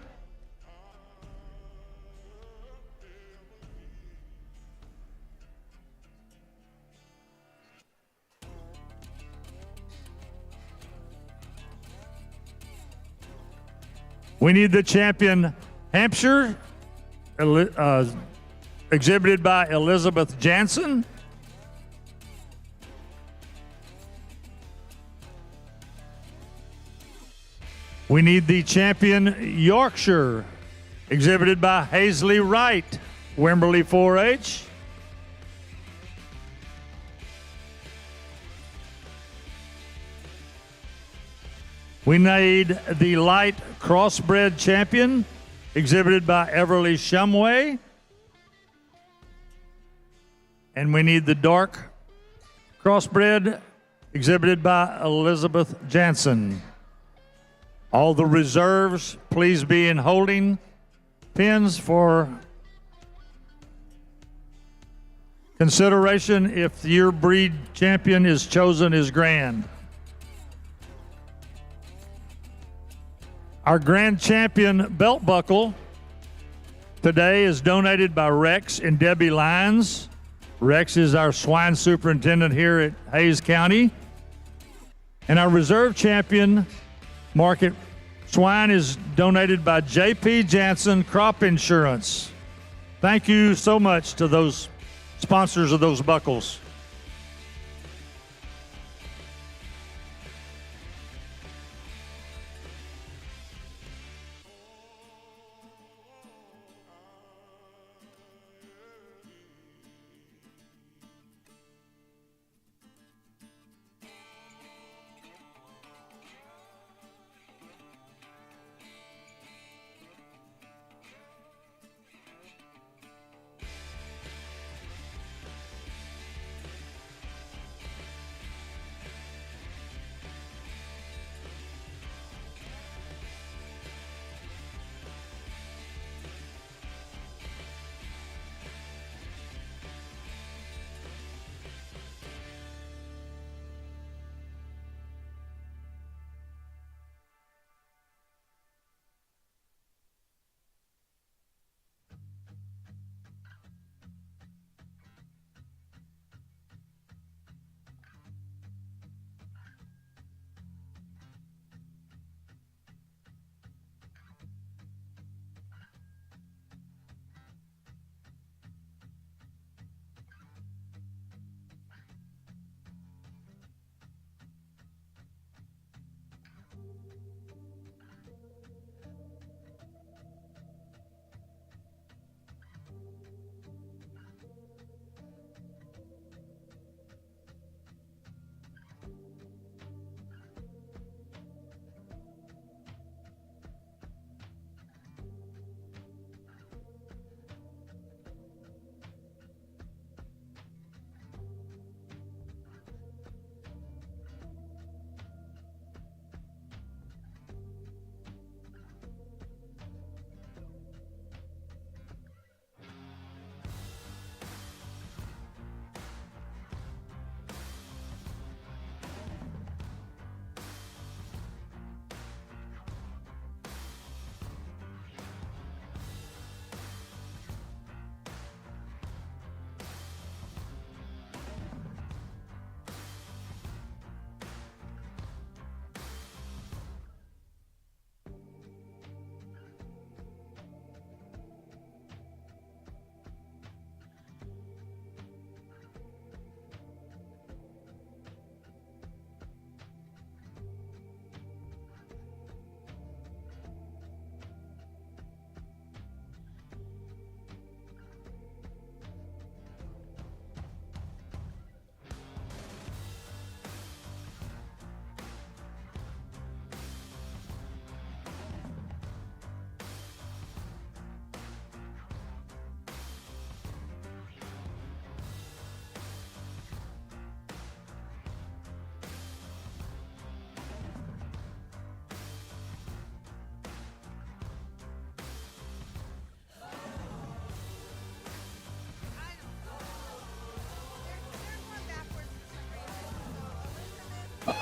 We need the champion Hampshire, exhibited by Elizabeth Jansen. We need the champion Yorkshire, exhibited by Hazley Wright, Wimberley 4-H. We need the light crossbred champion, exhibited by Everly Shumway. And we need the dark crossbred, exhibited by Elizabeth Jansen. All the reserves, please be in holding pens for Consideration if your breed champion is chosen is grand. Our grand champion belt buckle today is donated by Rex and Debbie Lyons. Rex is our swine superintendent here at Hays County. And our reserve champion market swine is donated by J.P. Jansen Crop Insurance. Thank you so much to those sponsors of those buckles.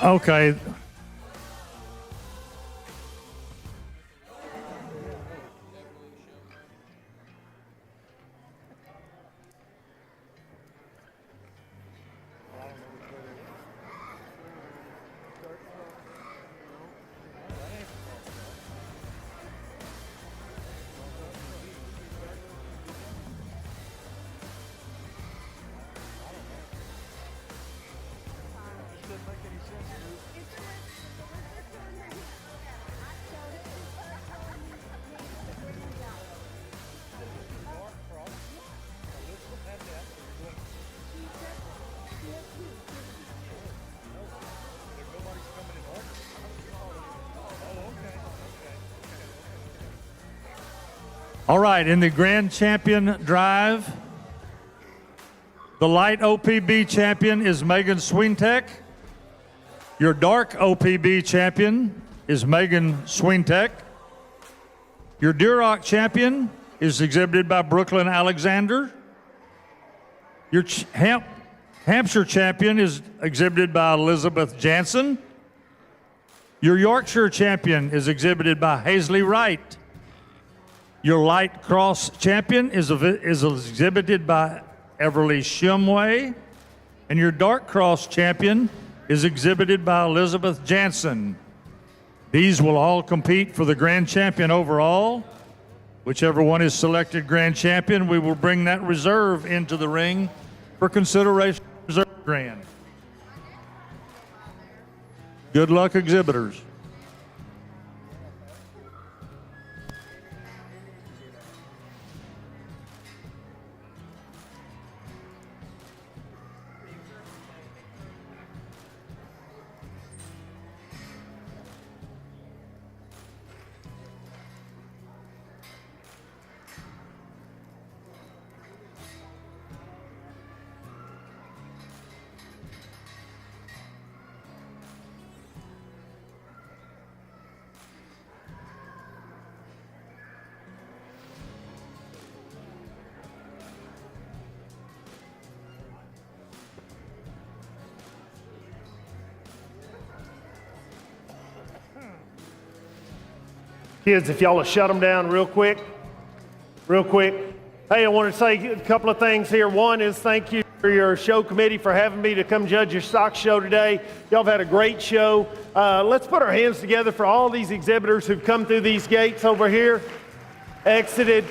Okay. All right, in the grand champion drive, the light OPB champion is Megan Swintek. Your dark OPB champion is Megan Swintek. Your Duroc champion is exhibited by Brooklyn Alexander. Your Hampshire champion is exhibited by Elizabeth Jansen. Your Yorkshire champion is exhibited by Hazley Wright. Your light cross champion is exhibited by Everly Shumway. And your dark cross champion is exhibited by Elizabeth Jansen. These will all compete for the grand champion overall. Whichever one is selected grand champion, we will bring that reserve into the ring for consideration of reserve grand. Good luck, exhibitors. Kids, if y'all will shut them down real quick. Hey, I want to say a couple of things here. One is thank you for your show committee for having me to come judge your stock show today. Y'all have had a great show. Let's put our hands together for all these exhibitors who've come through these gates over here, exited.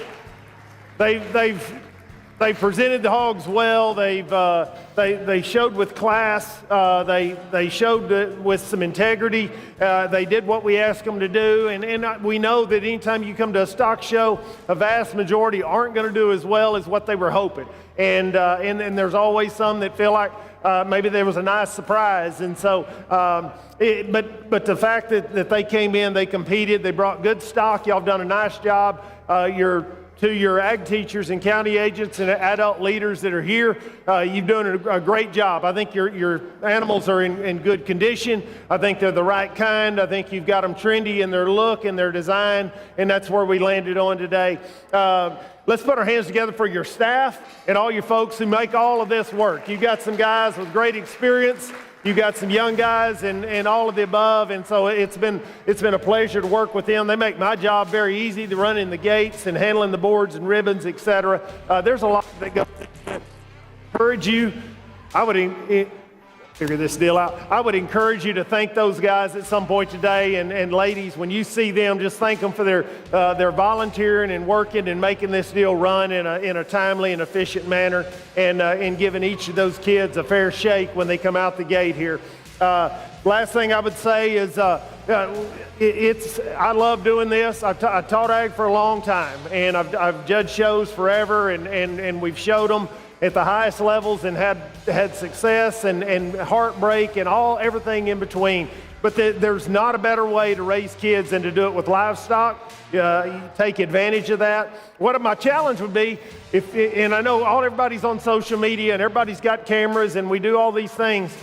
They've presented the hogs well. They showed with class. They showed with some integrity. They did what we asked them to do. And we know that anytime you come to a stock show, a vast majority aren't going to do as well as what they were hoping. And there's always some that feel like maybe there was a nice surprise. And so, but the fact that they came in, they competed, they brought good stock. Y'all have done a nice job. To your ag teachers and county agents and adult leaders that are here, you've done a great job. I think your animals are in good condition. I think they're the right kind. I think you've got them trendy in their look and their design, and that's where we landed on today. Let's put our hands together for your staff and all your folks who make all of this work. You've got some guys with great experience. You got some young guys and all of the above, and so it's been a pleasure to work with them. They make my job very easy, to running the gates and handling the boards and ribbons, etc. There's a lot that goes into it. Encourage you. I would figure this deal out. I would encourage you to thank those guys at some point today, and ladies, when you see them, just thank them for their volunteering and working and making this deal run in a timely and efficient manner, and giving each of those kids a fair shake when they come out the gate here. Last thing I would say is I love doing this. I've taught ag for a long time, and I've judged shows forever, and we've showed them at the highest levels and had success and heartbreak and everything in between. But there's not a better way to raise kids than to do it with livestock. You take advantage of that. What my challenge would be, and I know everybody's on social media and everybody's got cameras and we do all these things,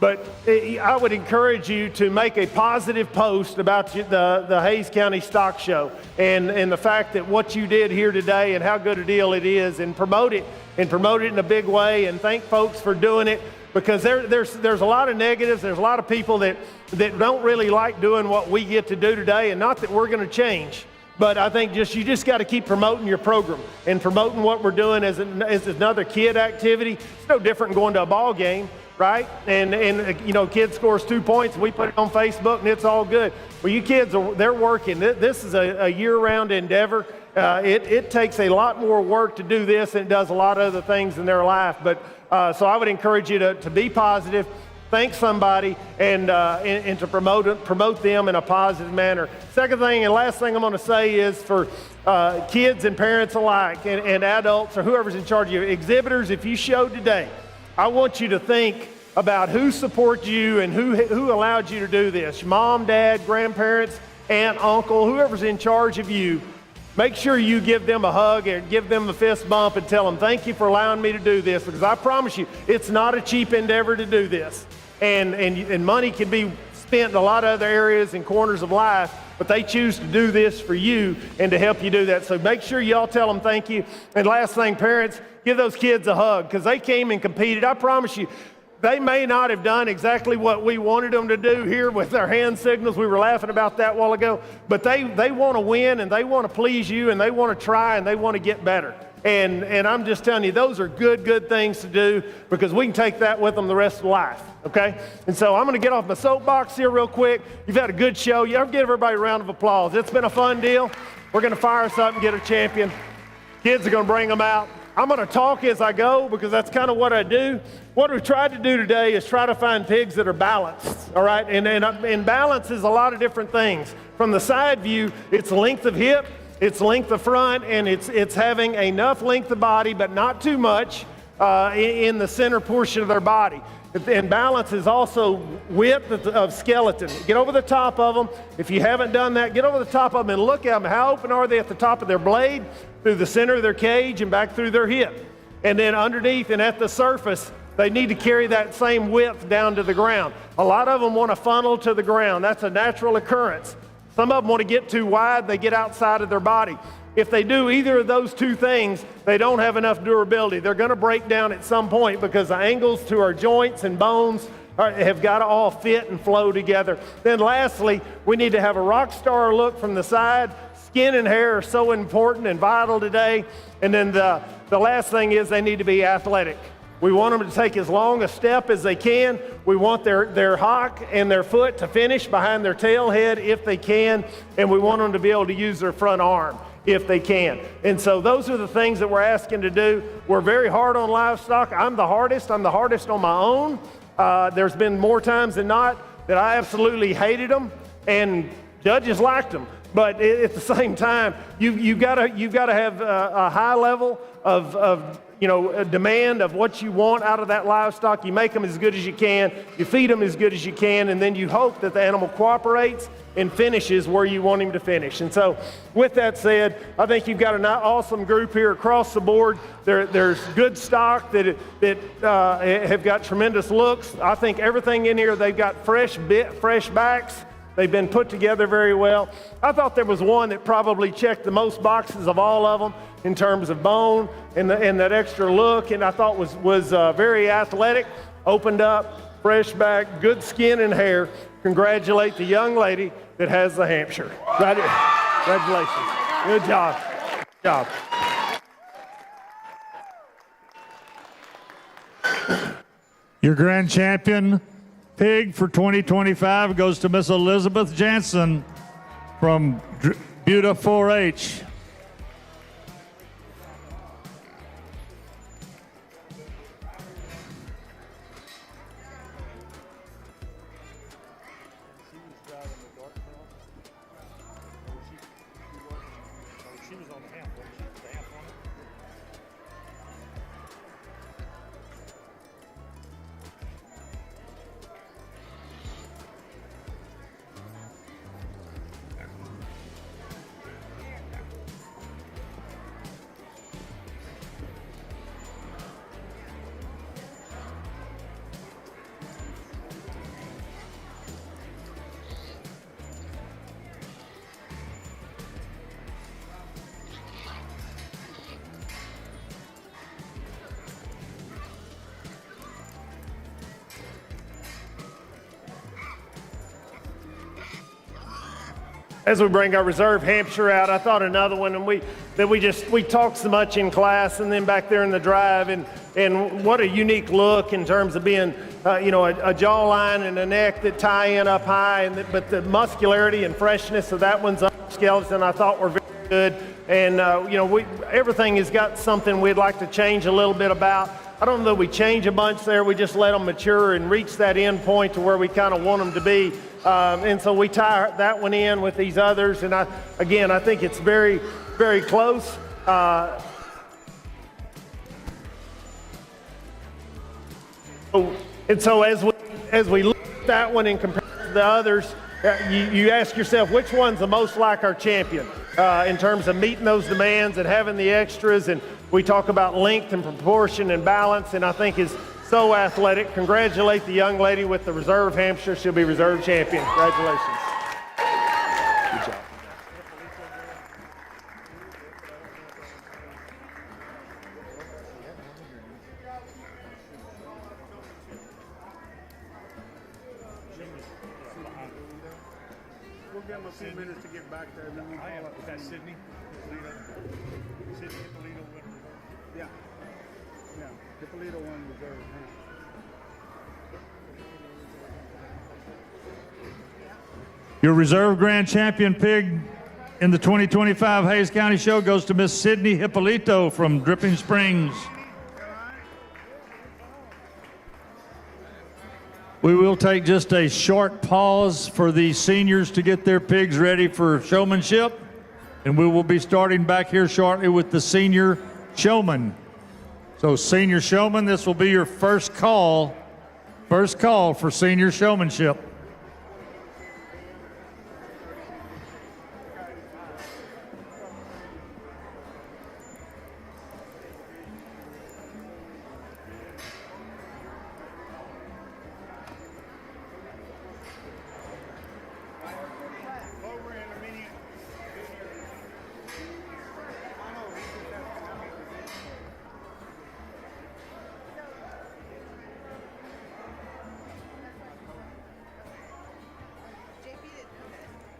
but I would encourage you to make a positive post about the Hays County Stock Show and the fact that what you did here today and how good a deal it is, and promote it in a big way, and thank folks for doing it, because there's a lot of negatives. There's a lot of people that don't really like doing what we get to do today, and not that we're going to change. But I think you just got to keep promoting your program and promoting what we're doing as another kid activity. It's no different than going to a ball game, right? And kid scores 2 points, and we put it on Facebook, and it's all good. Well, you kids, they're working. This is a year-round endeavor. It takes a lot more work to do this than it does a lot of other things in their life. But so I would encourage you to be positive, thank somebody, and to promote them in a positive manner. Second thing and last thing I'm going to say is for kids and parents alike, and adults or whoever's in charge of you, exhibitors, if you showed today, I want you to think about who supports you and who allowed you to do this. Mom, dad, grandparents, aunt, uncle, whoever's in charge of you. Make sure you give them a hug and give them a fist bump and tell them, thank you for allowing me to do this, because I promise you, it's not a cheap endeavor to do this. And money can be spent in a lot of other areas and corners of life, but they choose to do this for you and to help you do that. So make sure y'all tell them thank you. And last thing, parents, Give those kids a hug because they came and competed. I promise you, they may not have done exactly what we wanted them to do here with their hand signals. We were laughing about that a while ago. But they want to win, and they want to please you, and they want to try, and they want to get better. And I'm just telling you, those are good things to do because we can take that with them the rest of life, okay? And so I'm going to get off my soapbox here real quick. You've had a good show. You ever give everybody a round of applause? It's been a fun deal. We're going to fire us up and get a champion. Kids are going to bring them out. I'm going to talk as I go because that's kind of what I do. What we've tried to do today is try to find pigs that are balanced, all right? And balance is a lot of different things. From the side view, it's length of hip, it's length of front, and it's having enough length of body, but not too much in the center portion of their body. And balance is also width of skeleton. Get over the top of them. If you haven't done that, get over the top of them and look at them. How open are they at the top of their blade, through the center of their cage, and back through their hip? And then underneath and at the surface, they need to carry that same width down to the ground. A lot of them want to funnel to the ground. That's a natural occurrence. Some of them want to get too wide, they get outside of their body. If they do either of those two things, they don't have enough durability. They're going to break down at some point because the angles to our joints and bones have got to all fit and flow together. Then lastly, we need to have a rock star look from the side. Skin and hair are so important and vital today. And then the last thing is they need to be athletic. We want them to take as long a step as they can. We want their hock and their foot to finish behind their tail head if they can, and we want them to be able to use their front arm if they can. And so those are the things that we're asking to do. We're very hard on livestock. I'm the hardest on my own. There's been more times than not that I absolutely hated them, and judges liked them. But at the same time, you gotta have a high level of a demand of what you want out of that livestock. You make them as good as you can, you feed them as good as you can, and then you hope that the animal cooperates and finishes where you want him to finish. And so with that said, I think you've got an awesome group here across the board. There's good stock that have got tremendous looks. I think everything in here, they've got fresh backs. They've been put together very well. I thought there was one that probably checked the most boxes of all of them in terms of bone and that extra look, and I thought was very athletic, opened up, fresh back, good skin and hair. Congratulate the young lady that has the Hampshire. Right here. Congratulations. Good job. Good job. Your grand champion pig for 2025 goes to Miss Elizabeth Jansen from Buda 4-H. As we bring our reserve Hampshire out, I thought another one, and we talked so much in class and then back there in the drive, and what a unique look in terms of being, a jawline and a neck that tie in up high, but the muscularity and freshness of that one's skeleton I thought were very good, and everything has got something we'd like to change a little bit about. I don't know that we change a bunch there. We just let them mature and reach that end point to where we kind of want them to be. And so we tie that one in with these others. And I think it's very, very close. And so as we look at that one and compare it to the others, you ask yourself, which one's the most like our champion in terms of meeting those demands and having the extras? And we talk about length and proportion and balance, and I think is so athletic. Congratulate the young lady with the reserve Hampshire. She'll be reserve champion. Congratulations. Good job. him a few minutes to get back there. And then we'll call up. That's Sydney. Sydney Hippolito winner. Yeah. Yeah. Hippolito won reserve. Huh? Your reserve grand champion pig in the 2025 Hayes County Show goes to Miss Sydney Hippolito from Dripping Springs. We will take just a short pause for the seniors to get their pigs ready for showmanship, and we will be starting back here shortly with the senior showman. So senior showman, this will be your first call for senior showmanship.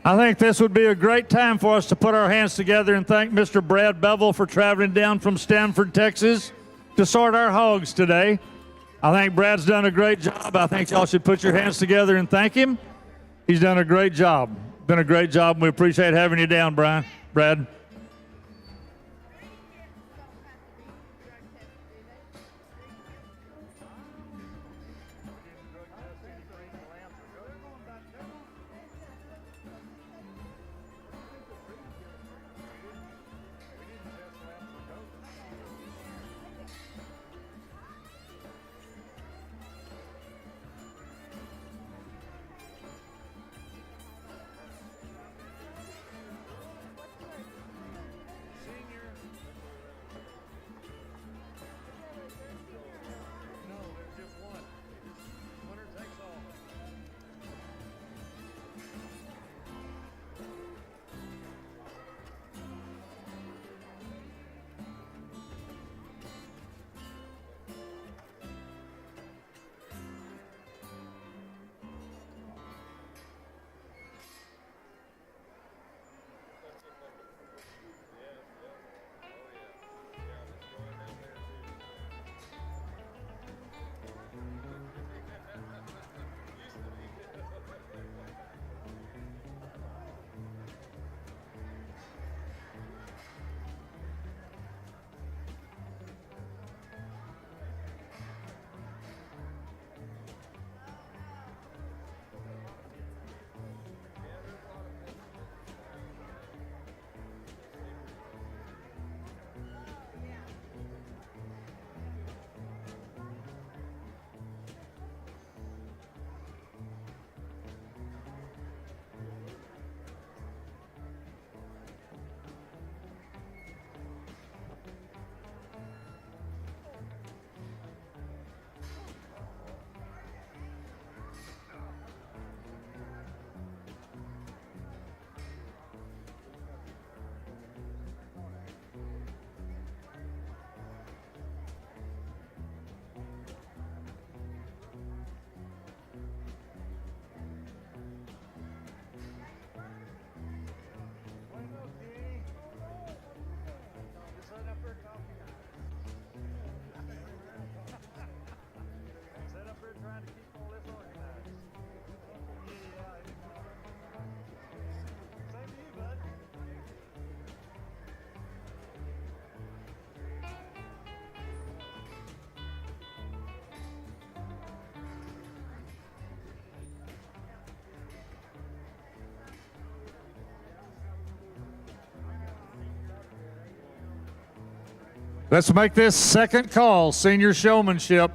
I think this would be a great time for us to put our hands together and thank Mr. Brad Bevel for traveling down from Stanford, Texas to sort our hogs today. I think Brad's done a great job. I think y'all should put your hands together and thank him. He's done a great job. Been a great job, and we appreciate having you down, Brad. Let's make this second call, senior showmanship.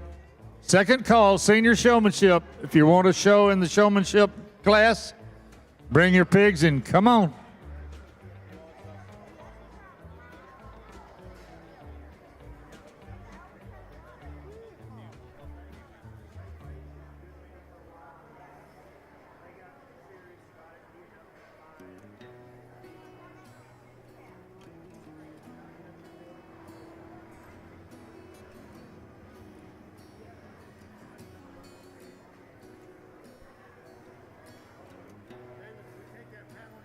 Second call, senior showmanship. If you want to show in the showmanship class, bring your pigs and come on. Take that panel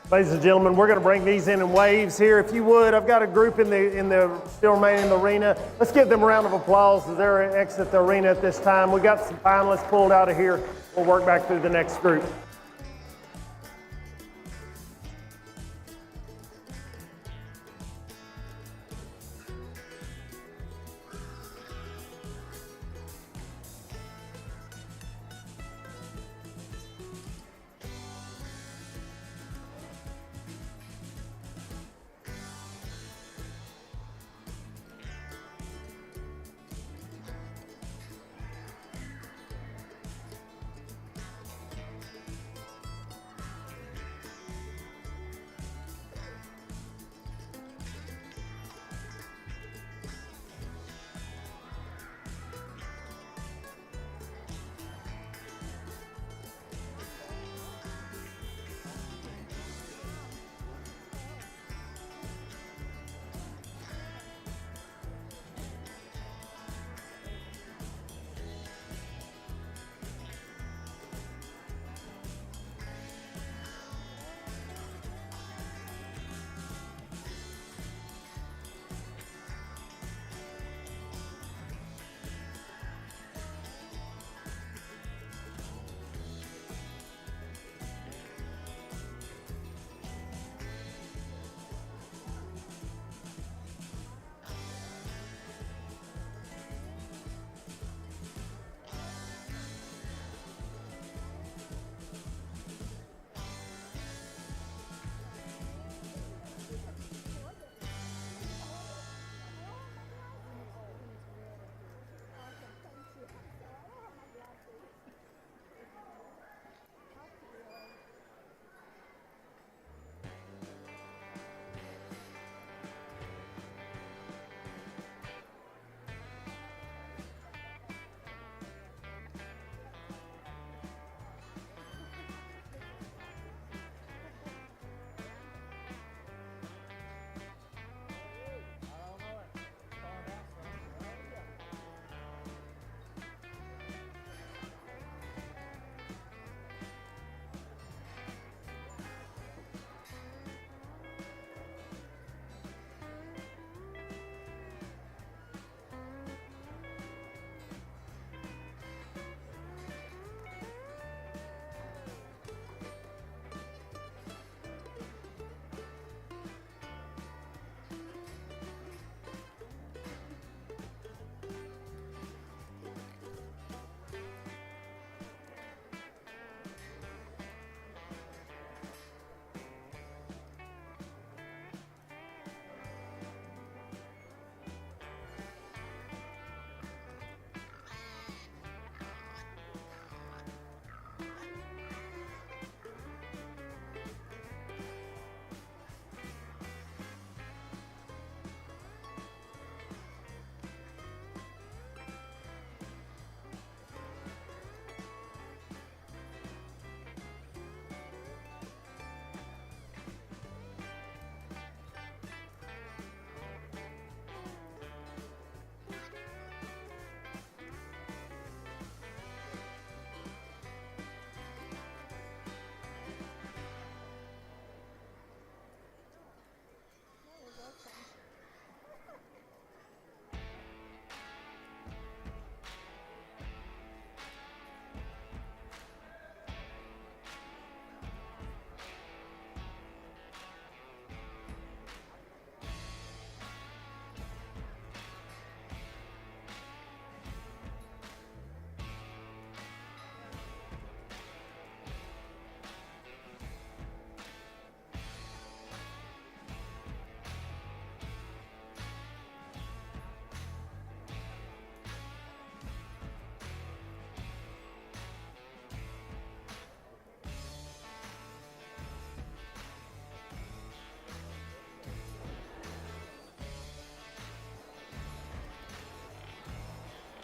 Ladies and gentlemen, we're going to bring these in waves here. If you would, I've got a group in the still remaining in the arena. Let's give them a round of applause as they exit the arena at this time. We got some finalists pulled out of here. We'll work back through the next group.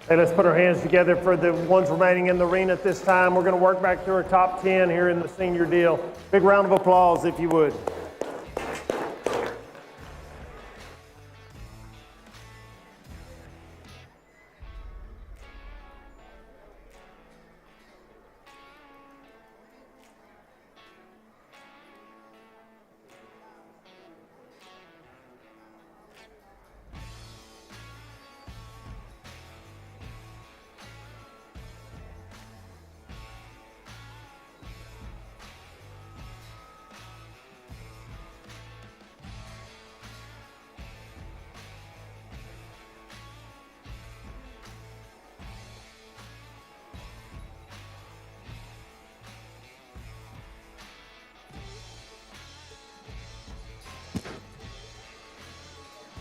Hey, let's put our hands together for the ones remaining in the arena at this time. We're going to work back through our top 10 here in the senior deal. Big round of applause, if you would.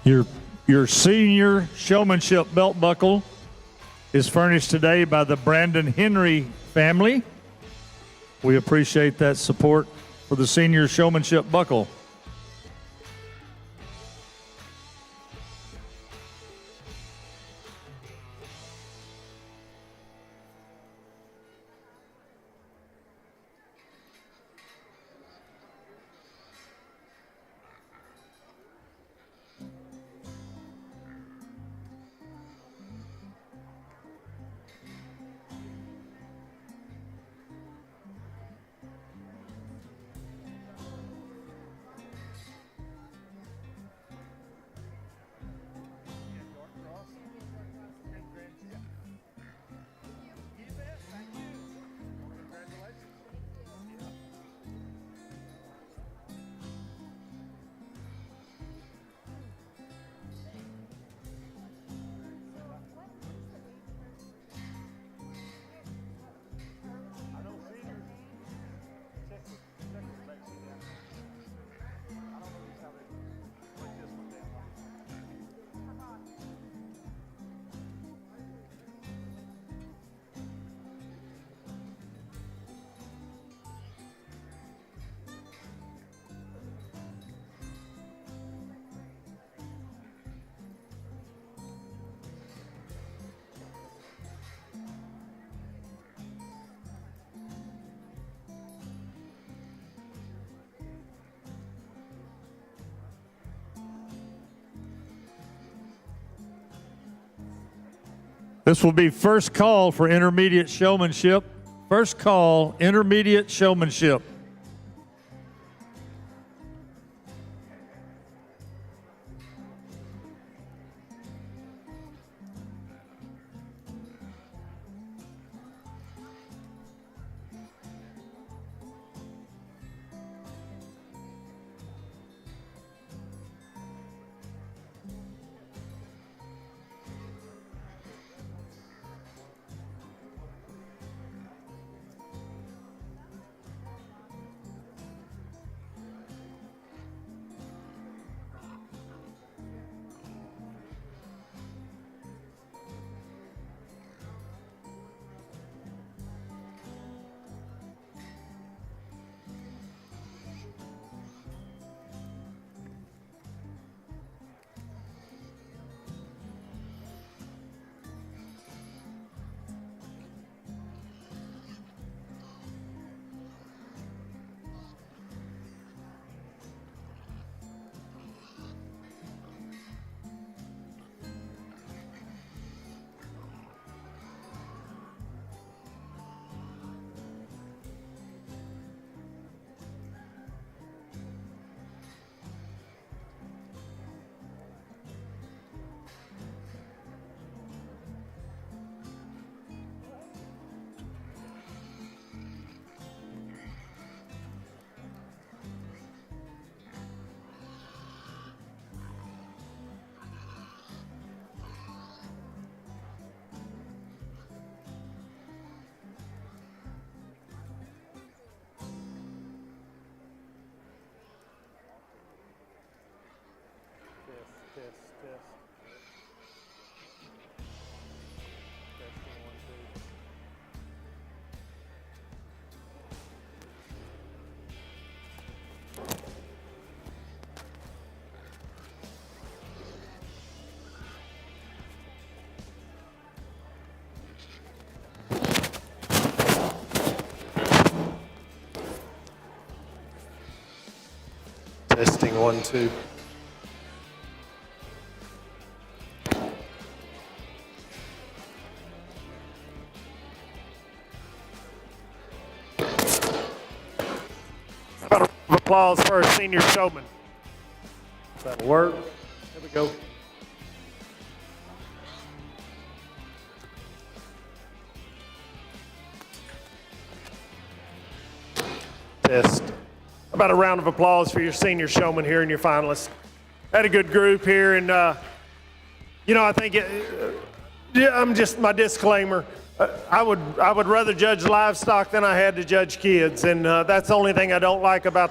Your senior showmanship belt buckle is furnished today by the Brandon Henry family. We appreciate that support for the senior showmanship buckle. This will be first call for intermediate showmanship. First call, intermediate showmanship. Testing 1, 2. Round of applause for our senior showman. That'll work. There we go. Test. About a round of applause for your senior showman here and your finalists. Had a good group here, and I think I'm just my disclaimer. I would rather judge livestock than I had to judge kids, and that's the only thing I don't like about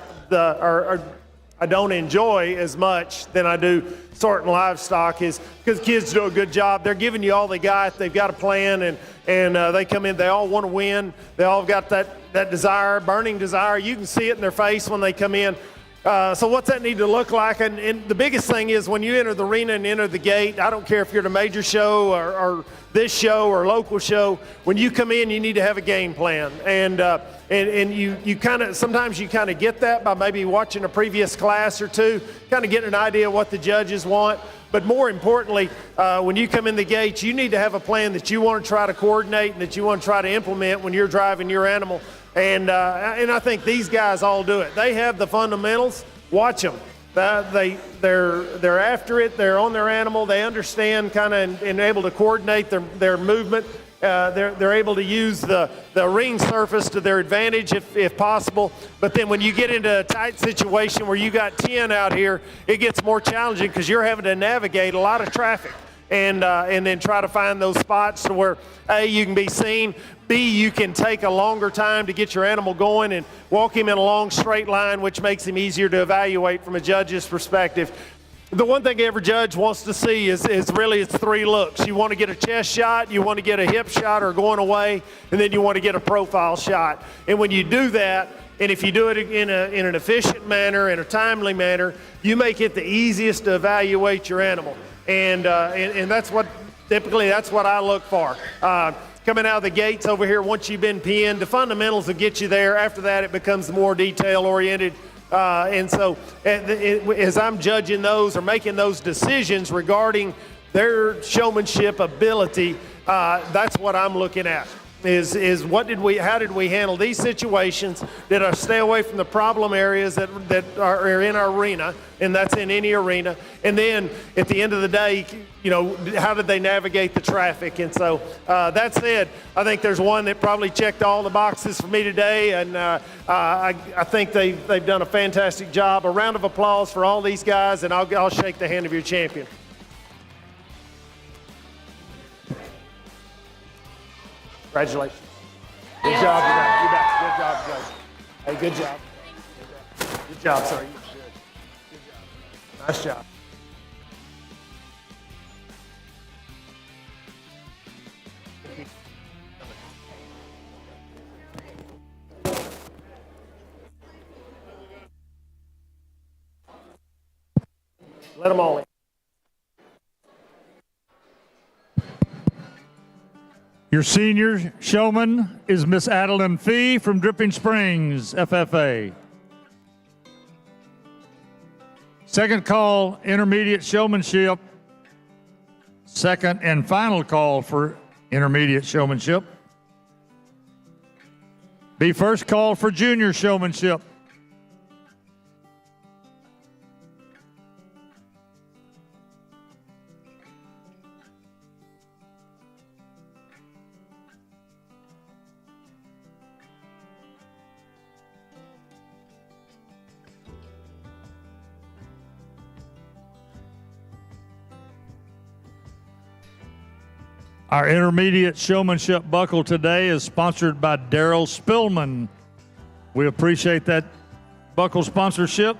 I don't enjoy as much than I do sorting livestock is because kids do a good job. They're giving you all they got. They've got a plan, and they come in. They all want to win. They all got that desire, burning desire. You can see it in their face when they come in. So what's that need to look like? And the biggest thing is when you enter the arena and enter the gate, I don't care if you're at a major show or this show or local show, when you come in, you need to have a game plan. And you kind of, sometimes you kind of get that by maybe watching a previous class or two, kind of getting an idea of what the judges want. But more importantly, when you come in the gates, you need to have a plan that you want to try to coordinate and that you want to try to implement when you're driving your animal. And I think these guys all do it. They have the fundamentals. Watch them. They're after it. They're on their animal. They understand kind of and able to coordinate their movement. They're able to use the ring surface to their advantage if possible. But then when you get into a tight situation where you got 10 out here, it gets more challenging because you're having to navigate a lot of traffic and then try to find those spots to where A, you can be seen, B, you can take a longer time to get your animal going and walk him in a long straight line, which makes him easier to evaluate from a judge's perspective. The one thing every judge wants to see is really it's three looks. You want to get a chest shot, you want to get a hip shot or going away, and then you want to get a profile shot. And when you do that, and if you do it in an efficient manner, in a timely manner, you make it the easiest to evaluate your animal. And that's what typically that's what I look for. Coming out of the gates over here, once you've been pinned, the fundamentals will get you there. After that, it becomes more detail-oriented. And so as I'm judging those or making those decisions regarding their showmanship ability, that's what I'm looking at. Is how did we handle these situations? Did I stay away from the problem areas that are in our arena, and that's in any arena? And then at the end of the day, how did they navigate the traffic? And so that said, I think there's one that probably checked all the boxes for me today, and I think they've done a fantastic job. A round of applause for all these guys, and I'll shake the hand of your champion. Congratulations. Good job, you bet. Good job, Joe. Hey, good job. Good job, sir. You did good. Good job. Nice job. Let them all in. Your senior showman is Miss Adeline Fee from Dripping Springs, FFA. Second call, intermediate showmanship. Second and final call for intermediate showmanship. Be first call for junior showmanship. Our intermediate showmanship buckle today is sponsored by Daryl Spillman. We appreciate that buckle sponsorship.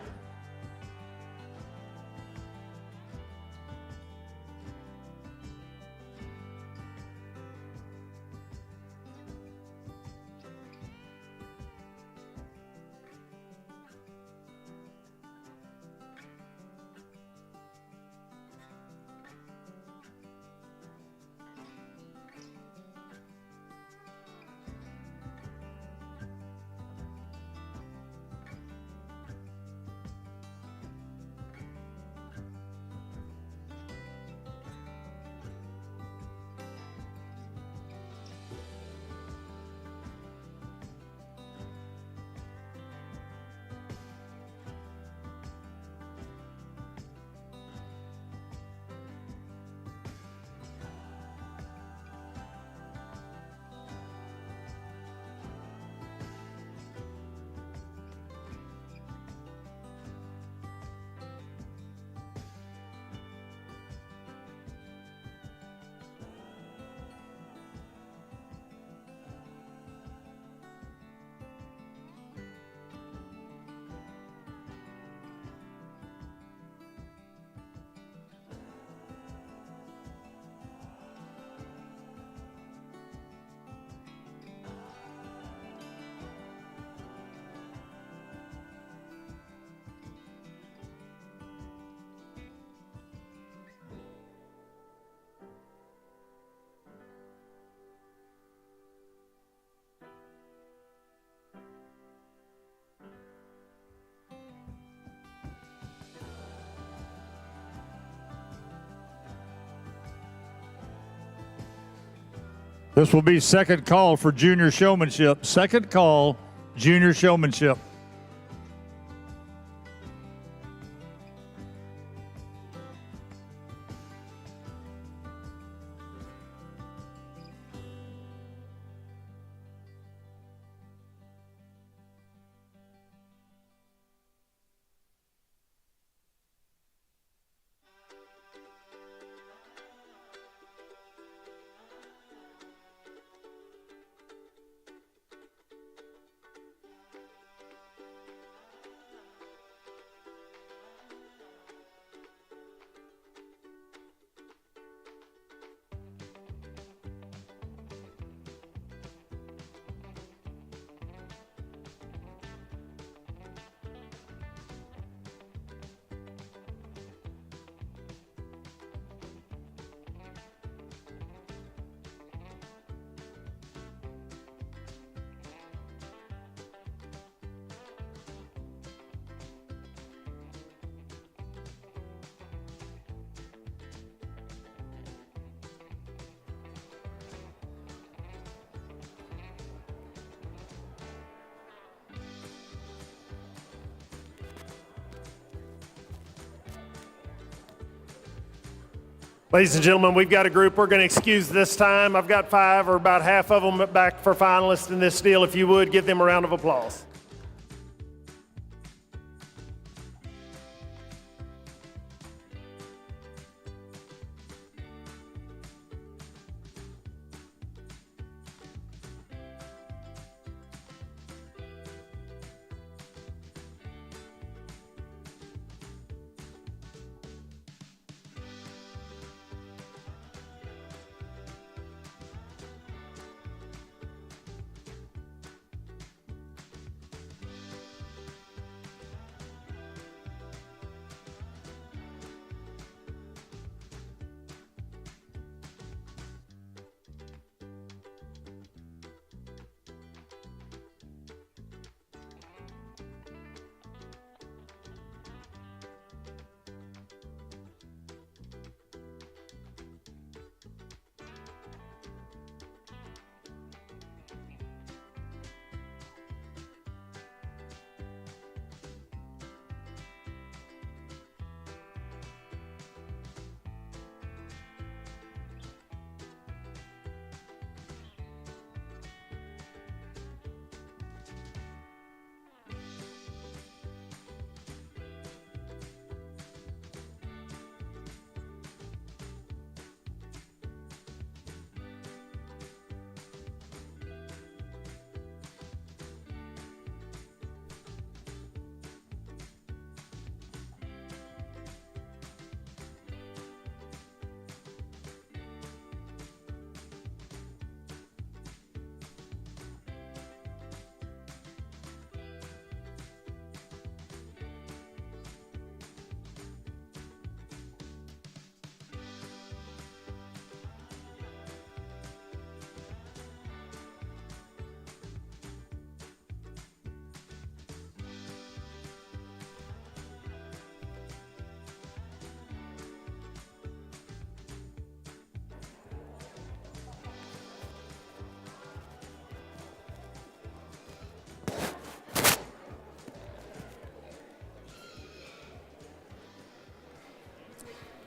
This will be second call for junior showmanship. Second call, junior showmanship. Ladies and gentlemen, we've got a group we're going to excuse this time. I've got 5 or about half of them back for finalists in this deal. If you would, give them a round of applause.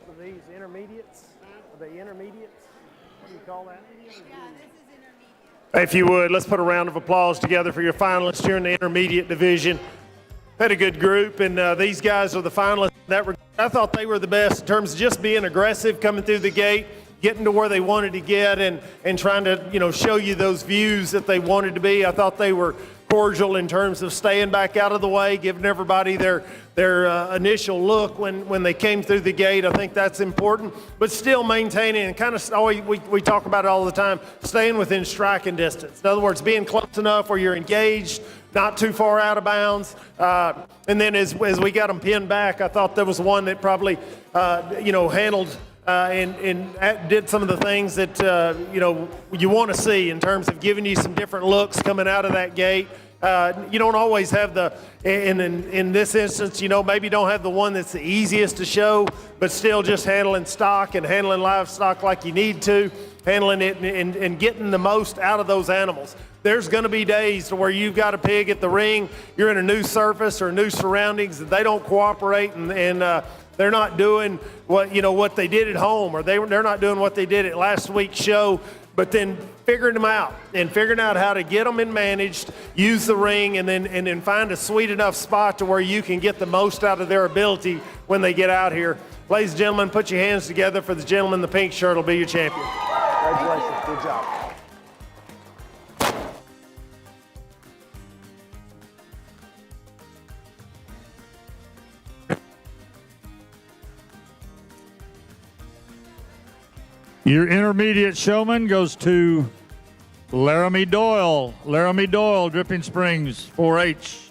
Are these intermediates? Are they intermediates? What do you call that? Yeah, this is intermediate. If you would, let's put a round of applause together for your finalists here in the intermediate division. Had a good group, and these guys are the finalists. I thought they were the best in terms of just being aggressive, coming through the gate, getting to where they wanted to get, and trying to show you those views that they wanted to be. I thought they were cordial in terms of staying back out of the way, giving everybody their initial look when they came through the gate. I think that's important, but still maintaining and kind of always, we talk about it all the time, staying within striking distance. In other words, being close enough where you're engaged, not too far out of bounds. And then as we got them pinned back, I thought there was one that probably handled and did some of the things that you want to see in terms of giving you some different looks coming out of that gate. You don't always have in this instance, maybe don't have the one that's the easiest to show, but still just handling stock and handling livestock like you need to, handling it and getting the most out of those animals. There's going to be days where you've got a pig at the ring, you're in a new surface or new surroundings, and they don't cooperate and they're not doing what they did at home, or they're not doing what they did at last week's show. But then figuring them out and figuring out how to get them and managed, use the ring, and then find a sweet enough spot to where you can get the most out of their ability when they get out here. Ladies and gentlemen, put your hands together for the gentleman in the pink shirt. Will be your champion. Congratulations. Good job. Your intermediate showman goes to Laramie Doyle. Laramie Doyle, Dripping Springs, 4-H.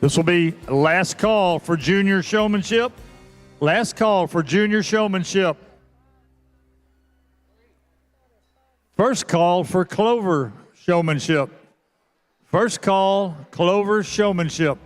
This will be last call for junior showmanship. Last call for junior showmanship. First call for Clover showmanship. First call, Clover showmanship.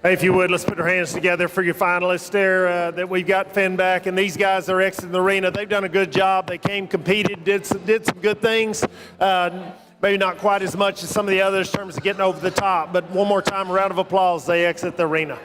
Hey, if you would, let's put our hands together for your finalists there that we've got Finn back. And these guys are exiting the arena. They've done a good job. They came, competed, did some good things. Maybe not quite as much as some of the others in terms of getting over the top. But one more time, a round of applause. They exit the arena.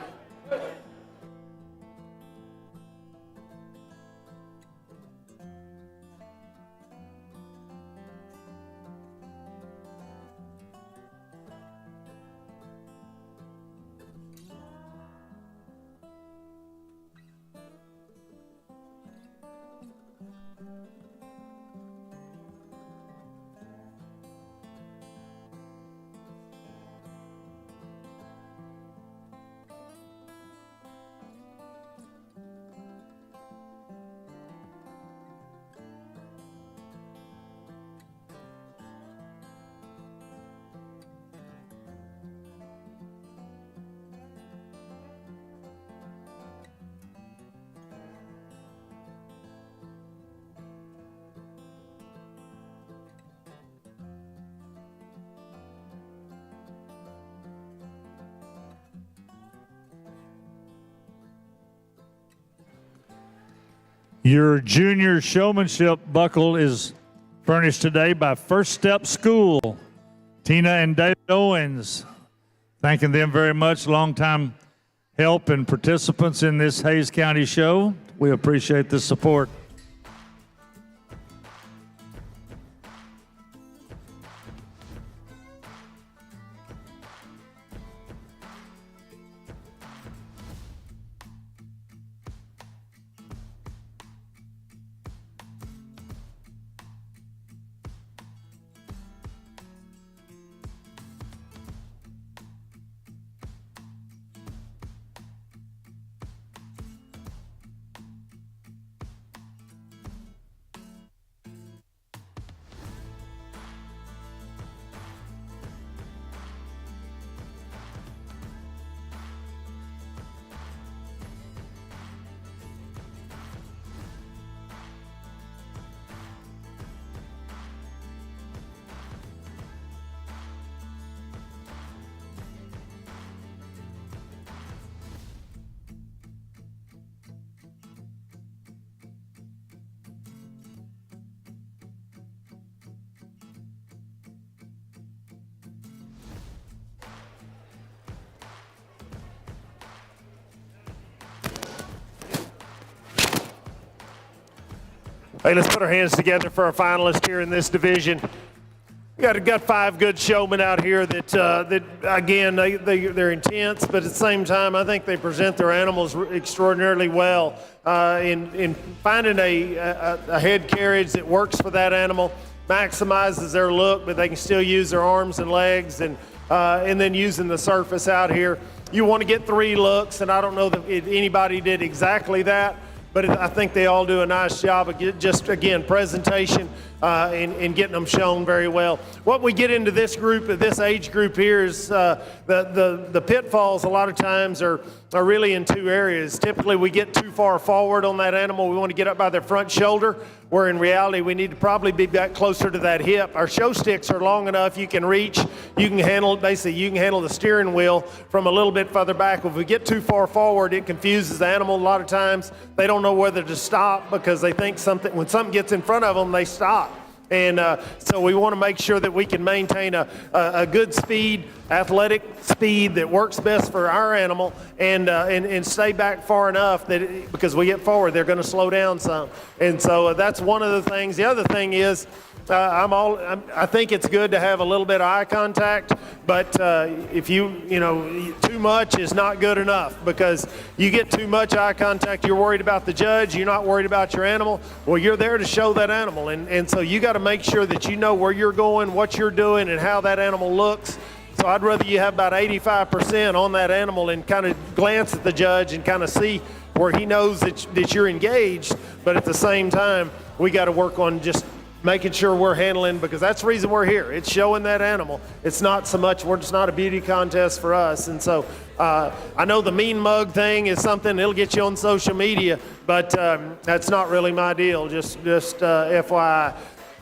Your junior showmanship buckle is furnished today by First Step School, Tina and David Owens. Thanking them very much, longtime help and participants in this Hays County show. We appreciate the support. Hey, let's put our hands together for our finalists here in this division. We got 5 good showmen out here that again, they're intense, but at the same time, I think they present their animals extraordinarily well in finding a head carriage that works for that animal, maximizes their look, but they can still use their arms and legs, and then using the surface out here. You want to get 3 looks, and I don't know that anybody did exactly that, but I think they all do a nice job of just, again, presentation and getting them shown very well. What we get into this group, this age group here, is the pitfalls a lot of times are really in 2 areas. Typically, we get too far forward on that animal. We want to get up by their front shoulder, where in reality, we need to probably be back closer to that hip. Our show sticks are long enough. You can reach. You can handle, basically, you can handle the steering wheel from a little bit further back. If we get too far forward, it confuses the animal a lot of times. They don't know whether to stop because they think when something gets in front of them, they stop. And so we want to make sure that we can maintain a good speed, athletic speed that works best for our animal, and stay back far enough that because we get forward, they're going to slow down some. And so that's one of the things. The other thing is, I think it's good to have a little bit of eye contact, but if too much is not good enough, because you get too much eye contact, you're worried about the judge, you're not worried about your animal. Well, you're there to show that animal, and so you got to make sure that you know where you're going, what you're doing, and how that animal looks. So I'd rather you have about 85% on that animal and kind of glance at the judge and kind of see where he knows that you're engaged, but at the same time, we got to work on just making sure we're handling, because that's the reason we're here. It's showing that animal. It's not so much, it's not a beauty contest for us. And so I know the mean mug thing is something that'll get you on social media, but that's not really my deal, just FYI.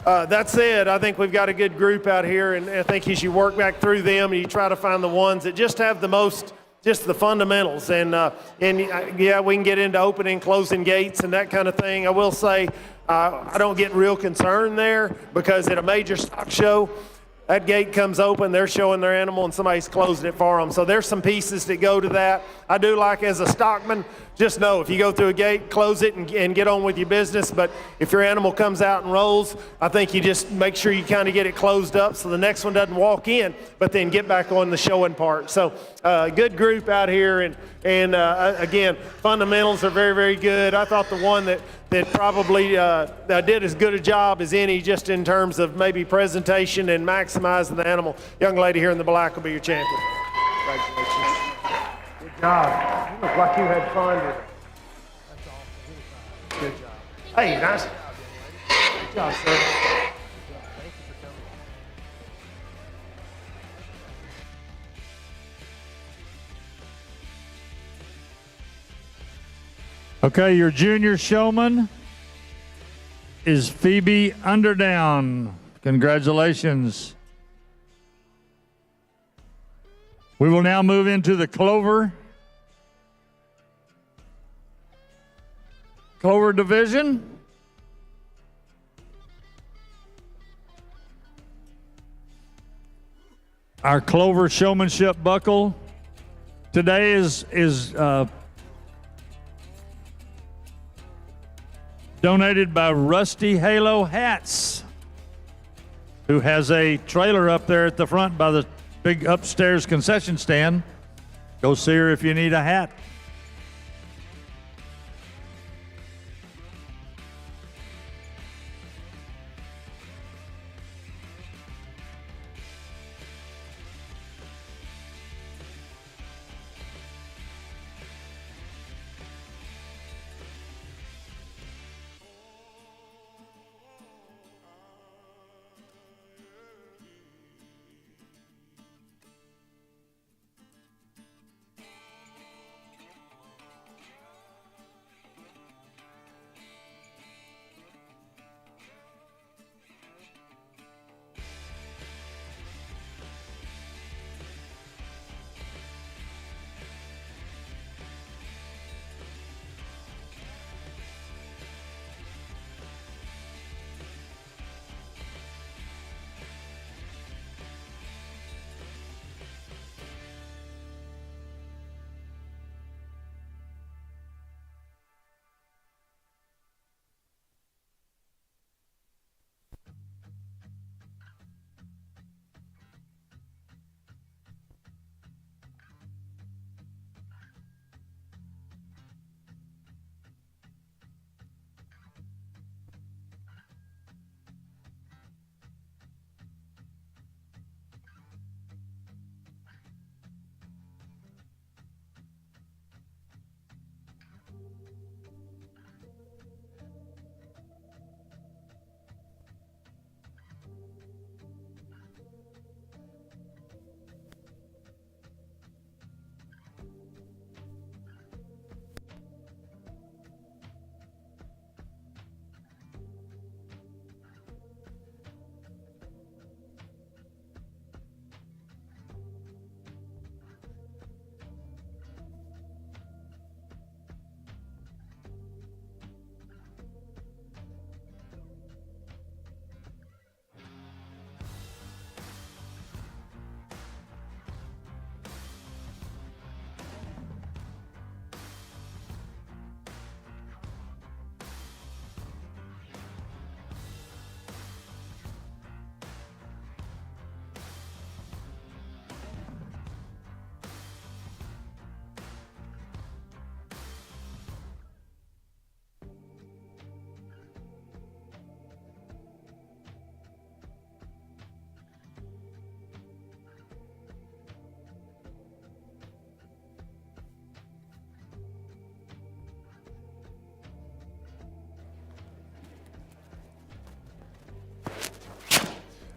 That said, I think we've got a good group out here, and I think as you work back through them and you try to find the ones that just have the most just the fundamentals. And yeah, we can get into opening, closing gates and that kind of thing. I will say I don't get real concerned there because at a major stock show, that gate comes open, they're showing their animal, and somebody's closing it for them. So there's some pieces that go to that. I do like, as a stockman, just know if you go through a gate, close it and get on with your business. But if your animal comes out and rolls, I think you just make sure you kind of get it closed up so the next one doesn't walk in, but then get back on the showing part. So good group out here, and again, fundamentals are very, very good. I thought the one that probably did as good a job as any, just in terms of maybe presentation and maximizing the animal. Young lady here in the black will be your champion. Congratulations. Good job. You look like you had fun with it. That's awesome. Good job. Hey, nice job, young lady. Good job, sir. Good job. Thank you for coming. Okay, your junior showman is Phoebe Underdown. Congratulations. We will now move into the Clover division. Our Clover showmanship buckle today is donated by Rusty Halo Hats, who has a trailer up there at the front by the big upstairs concession stand. Go see her if you need a hat.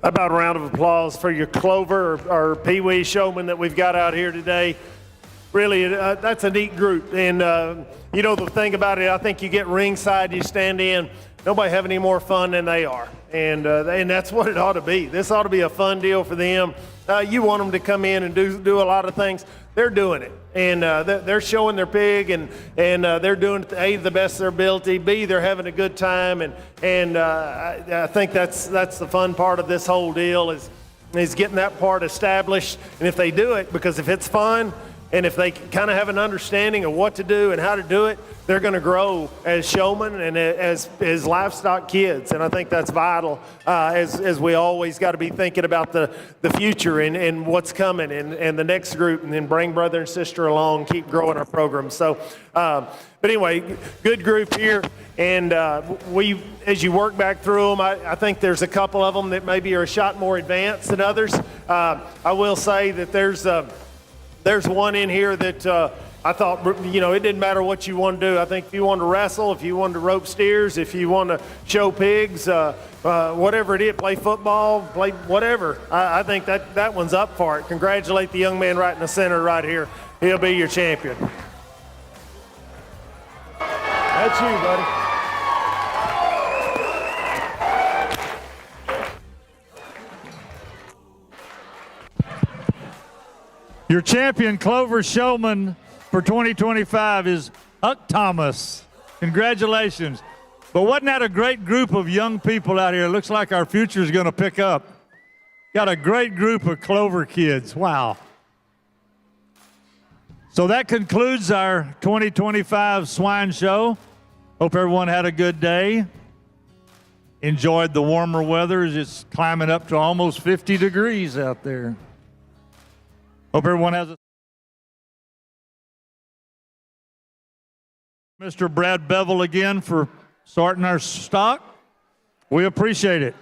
How about a round of applause for your Clover or Pee Wee showman that we've got out here today? Really, that's a neat group. And, you know, the thing about it, I think you get ringside, you stand in, nobody having any more fun than they are. And that's what it ought to be. This ought to be a fun deal for them. you want them to come in and do a lot of things. They're doing it, and they're showing their pig, and they're doing it, A, the best of their ability, B, they're having a good time, and I think that's the fun part of this whole deal is getting that part established. And if they do it, because if it's fun, and if they kind of have an understanding of what to do and how to do it, they're going to grow as showmen and as livestock kids. And I think that's vital as we always got to be thinking about the future and what's coming and the next group, and then bring brother and sister along, keep growing our program. So, but anyway, good group here. And as you work back through them, I think there's a couple of them that maybe are a shot more advanced than others. I will say that there's one in here that I thought, it didn't matter what you want to do. I think if you want to wrestle, if you want to rope steers, if you want to show pigs, whatever it is, play football, play whatever, I think that one's up for it. Congratulate the young man right in the center right here. He'll be your champion. That's you, buddy. Your champion, Clover Showman for 2025 is Huck Thomas. Congratulations. But wasn't that a great group of young people out here? It looks like our future is going to pick up. Got a great group of Clover kids. Wow. So that concludes our 2025 Swine Show. Hope everyone had a good day. Enjoyed the warmer weather. It's climbing up to almost 50 degrees out there. Hope everyone has a... Mr. Brad Bevel again for starting our stock. We appreciate it.